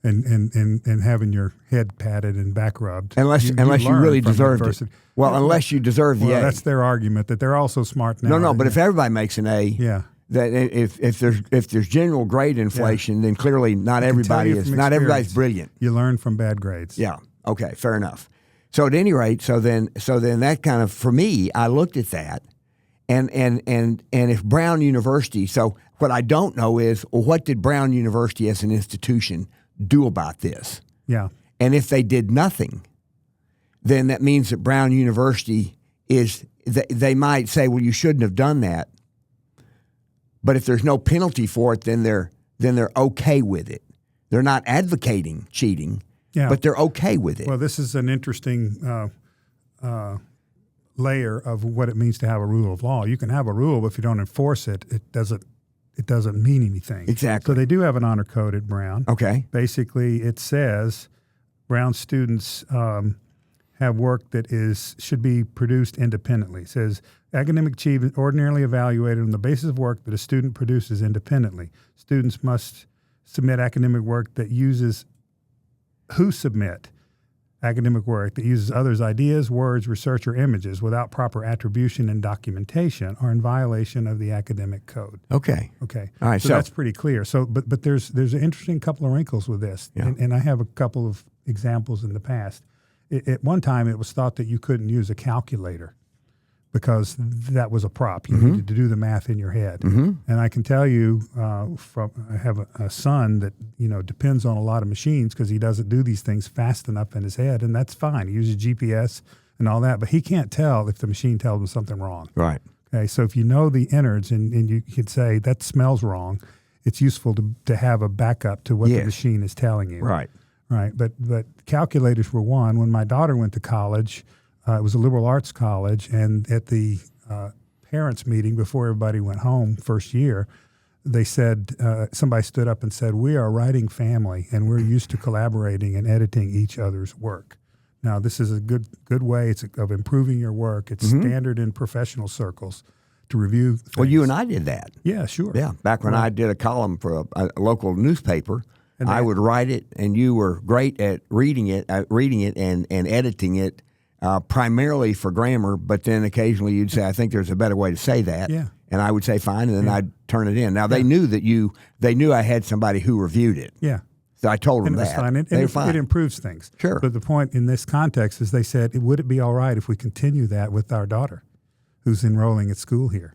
and having your head patted and back rubbed. Unless you really deserved it. Well, unless you deserve the A. That's their argument, that they're also smart now. No, but if everybody makes an A, yeah. That if there's general grade inflation, then clearly not everybody's brilliant. You learn from bad grades. Yeah. Okay. Fair enough. So at any rate, so then that kind of, for me, I looked at that, and if Brown University. So what I don't know is, well, what did Brown University as an institution do about this? Yeah. And if they did nothing, then that means that Brown University they might say, well, you shouldn't have done that. But if there's no penalty for it, then they're okay with it. They're not advocating cheating, but they're okay with it. Well, this is an interesting layer of what it means to have a rule of law. You can have a rule, but if you don't enforce it, it doesn't mean anything. Exactly. So they do have an honor code at Brown. Okay. Basically, it says Brown students have work that should be produced independently. It says academic achievement ordinarily evaluated on the basis of work that a student produces independently. Students must submit academic work that uses others' ideas, words, research, or images without proper attribution and documentation are in violation of the academic code. Okay. Okay. All right. So that's pretty clear. So, but there's an interesting couple of wrinkles with this, and I have a couple of examples in the past. At one time, it was thought that you couldn't use a calculator because that was a prop. You needed to do the math in your head. Mm-hmm. And I can tell you, I have a son that depends on a lot of machines because he doesn't do these things fast enough in his head, and that's fine. He uses GPS and all that, but he can't tell if the machine tells him something wrong. Right. Okay. So if you know the innards and you could say that smells wrong, it's useful to have a backup to what the machine is telling you. Right. Right, but calculators were one. When my daughter went to college, it was a liberal arts college, and at the parents' meeting before everybody went home first year, they said, somebody stood up and said, "We are a writing family, and we're used to collaborating and editing each other's work." Now, this is a good way of improving your work. It's standard in professional circles to review things. Well, you and I did that. Yeah, sure. Yeah, back when I did a column for a local newspaper. And I would write it, and you were great at reading it and editing it, primarily for grammar. But then occasionally you'd say, "I think there's a better way to say that." Yeah. And I would say, "Fine," and then I'd turn it in. Now they knew they knew I had somebody who reviewed it. Yeah. So I told them and it was that. fine. They were fine. It improves things. Sure. But the point in this context is they said, would it be all right if we continue that with our daughter, who's enrolling at school here?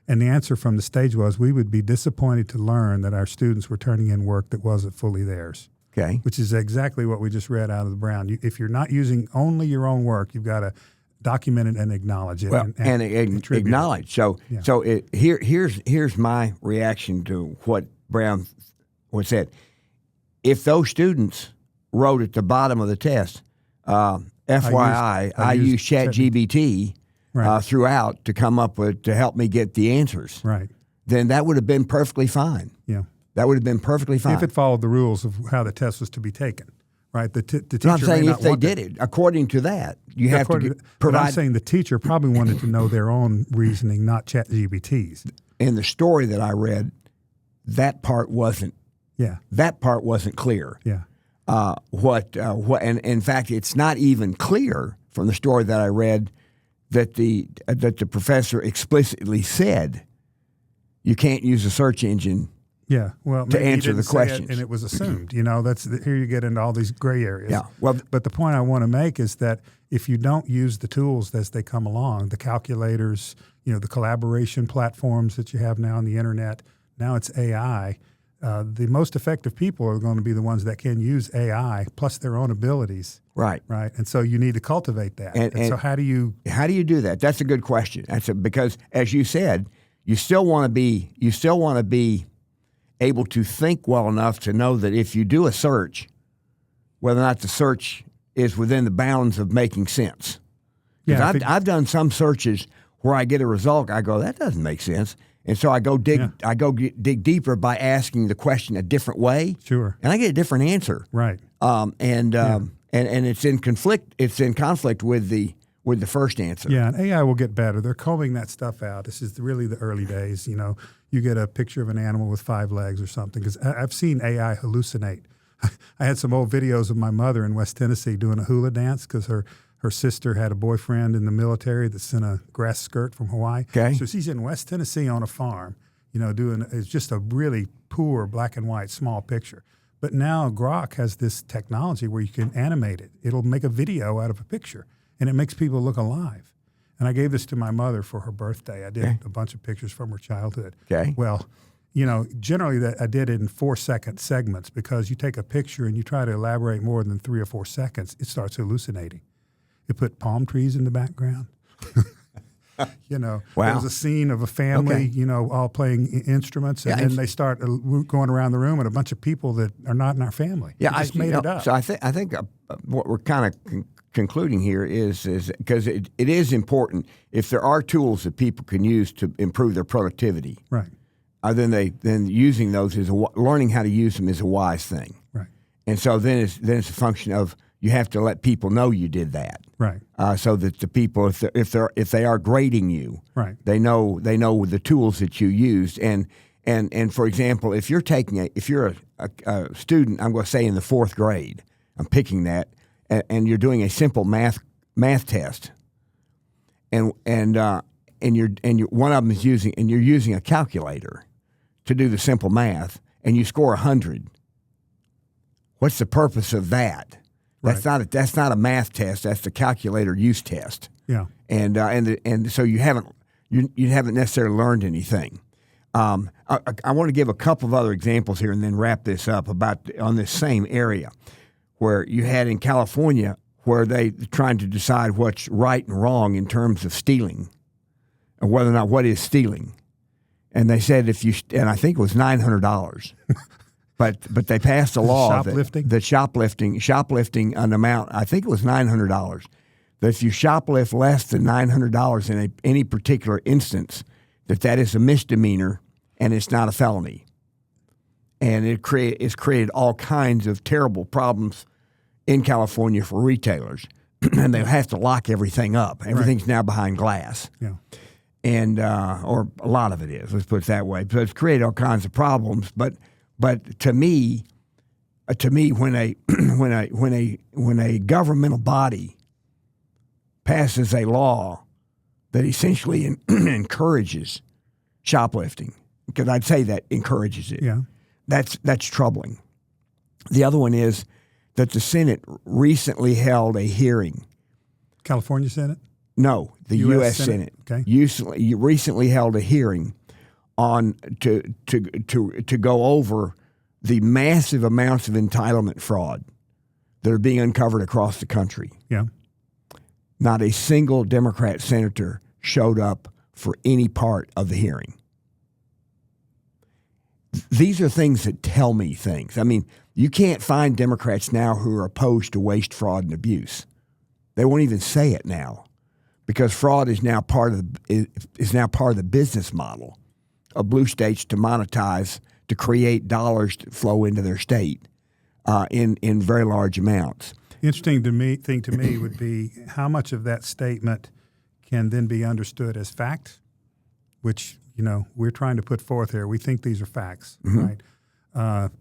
And the answer from the stage was, we would be disappointed to learn that our students were turning in work that wasn't fully theirs. Okay. Which is exactly what we just read out of the Brown. If you're not using only your own work, you've got to document it and acknowledge it. Well, and acknowledge. So, here's my reaction to what Brown said. If those students wrote at the bottom of the test, FYI, I use ChatGPT. Right. Throughout to come up with to help me get the answers. Right. Then that would have been perfectly fine. Yeah. That would have been perfectly fine if it followed the rules of how the test was to be taken. Right. The teacher. I'm saying if they did it according to that, you have to provide. But I'm saying the teacher probably wanted to know their own reasoning, not ChatGPT's. In the story that I read, that part wasn't. Yeah. That part wasn't clear. Yeah. And in fact, it's not even clear from the story that I read that the professor explicitly said you can't use a search engine to answer the questions. And it was assumed. Here you get into all these gray areas. Yeah. Well, but the point I want to make is that if you don't use the tools as they come along, the calculators, the collaboration platforms that you have now on the internet, now it's AI, the most effective people are going to be the ones that can use AI plus their own abilities. Right. Right. And so you need to cultivate that. And so how do you do that? That's a good question. Because as you said, you still want to be able to think well enough to know that if you do a search, whether or not the search is within the bounds of making sense. Because I've done some searches where I get a result, I go, that doesn't make sense. And so I go dig deeper by asking the question a different way. Sure. And I get a different answer. Right. And it's in conflict. It's in conflict with the first answer. Yeah, and AI will get better. They're combing that stuff out. This is really the early days. You know, you get a picture of an animal with 5 legs or something. Because I've seen AI hallucinate. I had some old videos of my mother in West Tennessee doing a hula dance because her sister had a boyfriend in the military that's in a grass skirt from Hawaii. Okay. So she's in West Tennessee on a farm, you know, it's just a really poor black and white small picture. But now Grok has this technology where you can animate it. It'll make a video out of a picture, and it makes people look alive. And I gave this to my mother for her birthday. I did a bunch of pictures from her childhood. Okay. Well, you know, generally I did it in 4-second segments because you take a picture and you try to elaborate more than 3 or 4 seconds, it starts hallucinating. It put palm trees in the background. You know, wow. There was a scene of a family, you know, all playing instruments, and then they start going around the room and a bunch of people that are not in our family. Yeah, I just made it up. So I think what we're kind of concluding here is because it is important if there are tools that people can use to improve their productivity. Right. Then using those learning how to use them is a wise thing. Right. And so then it's a function of you have to let people know you did that. Right. So that the people, if they are grading you, right, they know the tools that you used. And for example, if you're a student, I'm going to say in the 4th grade, I'm picking that, and you're doing a simple math test, and one of them is you're using a calculator to do the simple math, and you score 100. What's the purpose of that? Right. That's not a math test. That's the calculator use test. Yeah. And so you haven't necessarily learned anything. I want to give a couple of other examples here and then wrap this up on this same area where you had in California where they trying to decide what's right and wrong in terms of stealing, or whether or not what is stealing. And they said and I think it was $900. But they passed a law that shoplifting an amount, I think it was $900, that if you shoplift less than $900 in any particular instance, that is a misdemeanor and it's not a felony. And it's created all kinds of terrible problems in California for retailers. And they have to lock everything up. Everything's now behind glass. Yeah. And or a lot of it is, let's put it that way. So it's created all kinds of problems. But to me, when a governmental body passes a law that essentially encourages shoplifting, because I'd say that encourages it, that's troubling. The other one is that the Senate recently held a hearing. California Senate? No, the U.S. Senate. Okay. Recently held a hearing on to go over the massive amounts of entitlement fraud that are being uncovered across the country. Yeah. Not a single Democrat senator showed up for any part of the hearing. These are things that tell me things. I mean, you can't find Democrats now who are opposed to waste, fraud, and abuse. They won't even say it now, because fraud is now part of the business model of blue states to monetize, to create dollars to flow into their state in very large amounts. Interesting thing to me would be how much of that statement can then be understood as fact, which we're trying to put forth here. We think these are facts, right?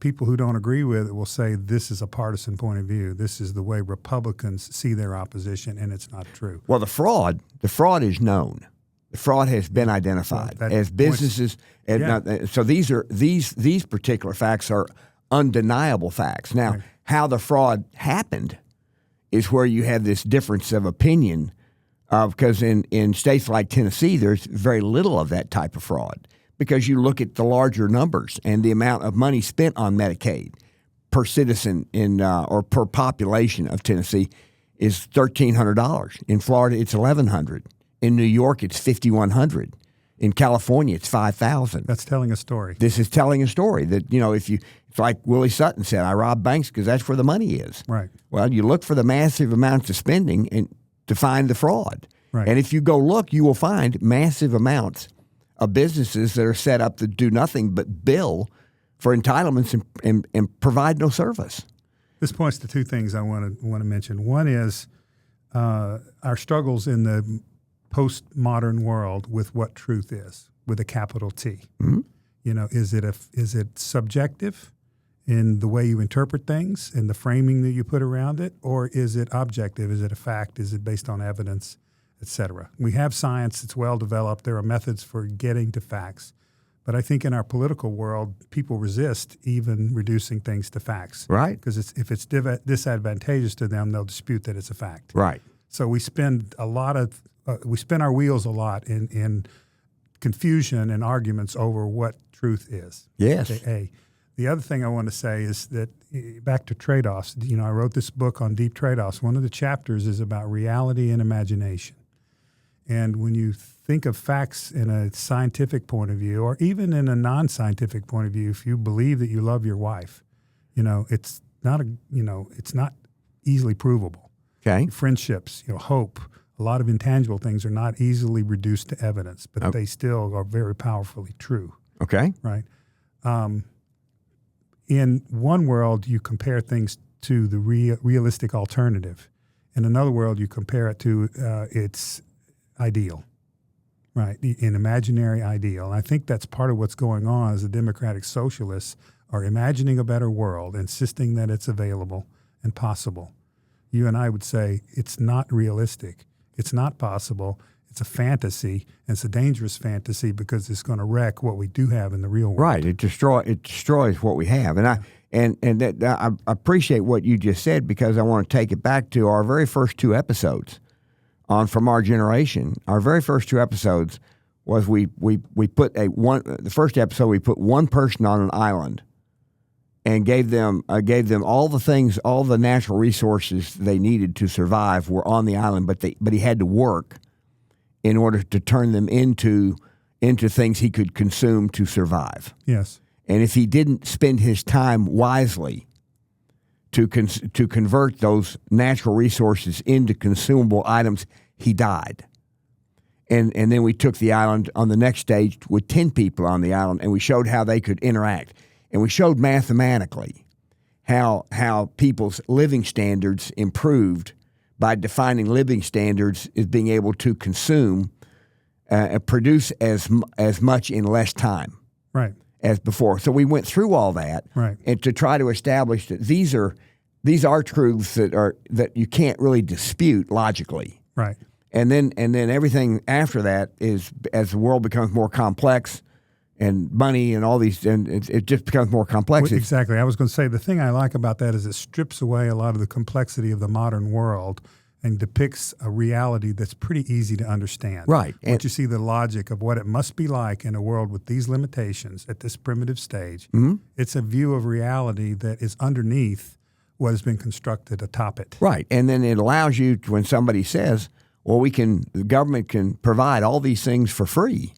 People who don't agree with it will say this is a partisan point of view. This is the way Republicans see their opposition, and it's not true. Well, the fraud is known. The fraud has been identified as businesses. So these particular facts are undeniable facts. Now, how the fraud happened is where you have this difference of opinion, because in states like Tennessee, there's very little of that type of fraud. because you look at the larger numbers and the amount of money spent on Medicaid per citizen or per population of Tennessee is $1,300. In Florida, it's $1,100. In New York, it's $5,100. In California, it's $5,000. That's telling a story. This is telling a story that, it's like Willie Sutton said, I rob banks because that's where the money is. Right. Well, you look for the massive amounts of spending and to find the fraud. Right. And if you go look, you will find massive amounts of businesses that are set up to do nothing but bill for entitlements and provide no service. This points to two things I want to mention. One is our struggles in the postmodern world with what truth is, with a capital T. Mm-hmm. Is it subjective in the way you interpret things and the framing that you put around it, or is it objective? Is it a fact? Is it based on evidence, et cetera? We have science that's well developed. There are methods for getting to facts. But I think in our political world, people resist even reducing things to facts. Right. Because if it's disadvantageous to them, they'll dispute that it's a fact. Right. So we spin our wheels a lot in confusion and arguments over what truth is. Yes. Okay, the other thing I want to say is that back to trade-offs. I wrote this book on deep trade-offs. One of the chapters is about reality and imagination. And when you think of facts in a scientific point of view, or even in a non-scientific point of view, if you believe that you love your wife, it's not easily provable. Okay. Friendships, hope, a lot of intangible things are not easily reduced to evidence, but they still are very powerfully true. Okay. Right. In one world, you compare things to the realistic alternative. In another world, you compare it to its ideal, right? An imaginary ideal. And I think that's part of what's going on as the Democratic Socialists are imagining a better world, insisting that it's available and possible. You and I would say it's not realistic. It's not possible. It's a fantasy, and it's a dangerous fantasy because it's going to wreck what we do have in the real world. Right. It destroys what we have. And I appreciate what you just said, because I want to take it back to our very first two episodes on From Our Generation. Our very first two episodes was we put the first episode we put one person on an island and gave them all the things, all the natural resources they needed to survive were on the island, but he had to work in order to turn them into things he could consume to survive. Yes. And if he didn't spend his time wisely to convert those natural resources into consumable items, he died. And then we took the island on the next stage with 10 people on the island, and we showed how they could interact. And we showed mathematically how people's living standards improved by defining living standards as being able to consume, produce as much in less time, right, as before. So we went through all that, right, and to try to establish that these are truths that you can't really dispute logically, right. And then everything after that is, as the world becomes more complex, and money and all these, and it just becomes more complex. Well, exactly. I was going to say the thing I like about that is it strips away a lot of the complexity of the modern world and depicts a reality that's pretty easy to understand. Right. Once you see the logic of what it must be like in a world with these limitations at this primitive stage, it's a view of reality that is underneath what has been constructed atop it. Right. And then it allows you, when somebody says, well, the government can provide all these things for free,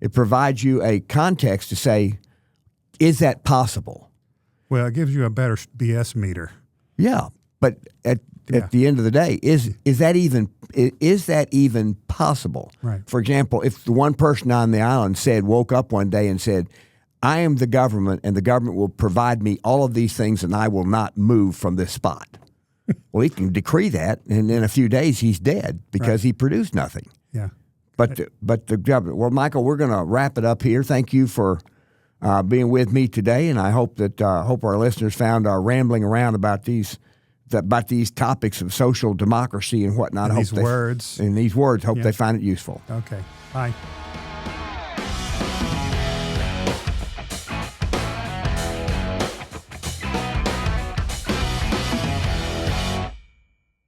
it provides you a context to say, is that possible? Well, it gives you a better BS meter. Yeah, but at the end of the day, is that even possible? Right. For example, if the one person on the island woke up one day and said, I am the government, and the government will provide me all of these things, and I will not move from this spot. Well, he can decree that, and in a few days he's dead because he produced nothing. Yeah. But the government. Well, Michael, we're going to wrap it up here. Thank you for being with me today, and I hope our listeners found our rambling around about these topics of social democracy and whatnot. And these words. Hope they find it useful. Okay. Bye.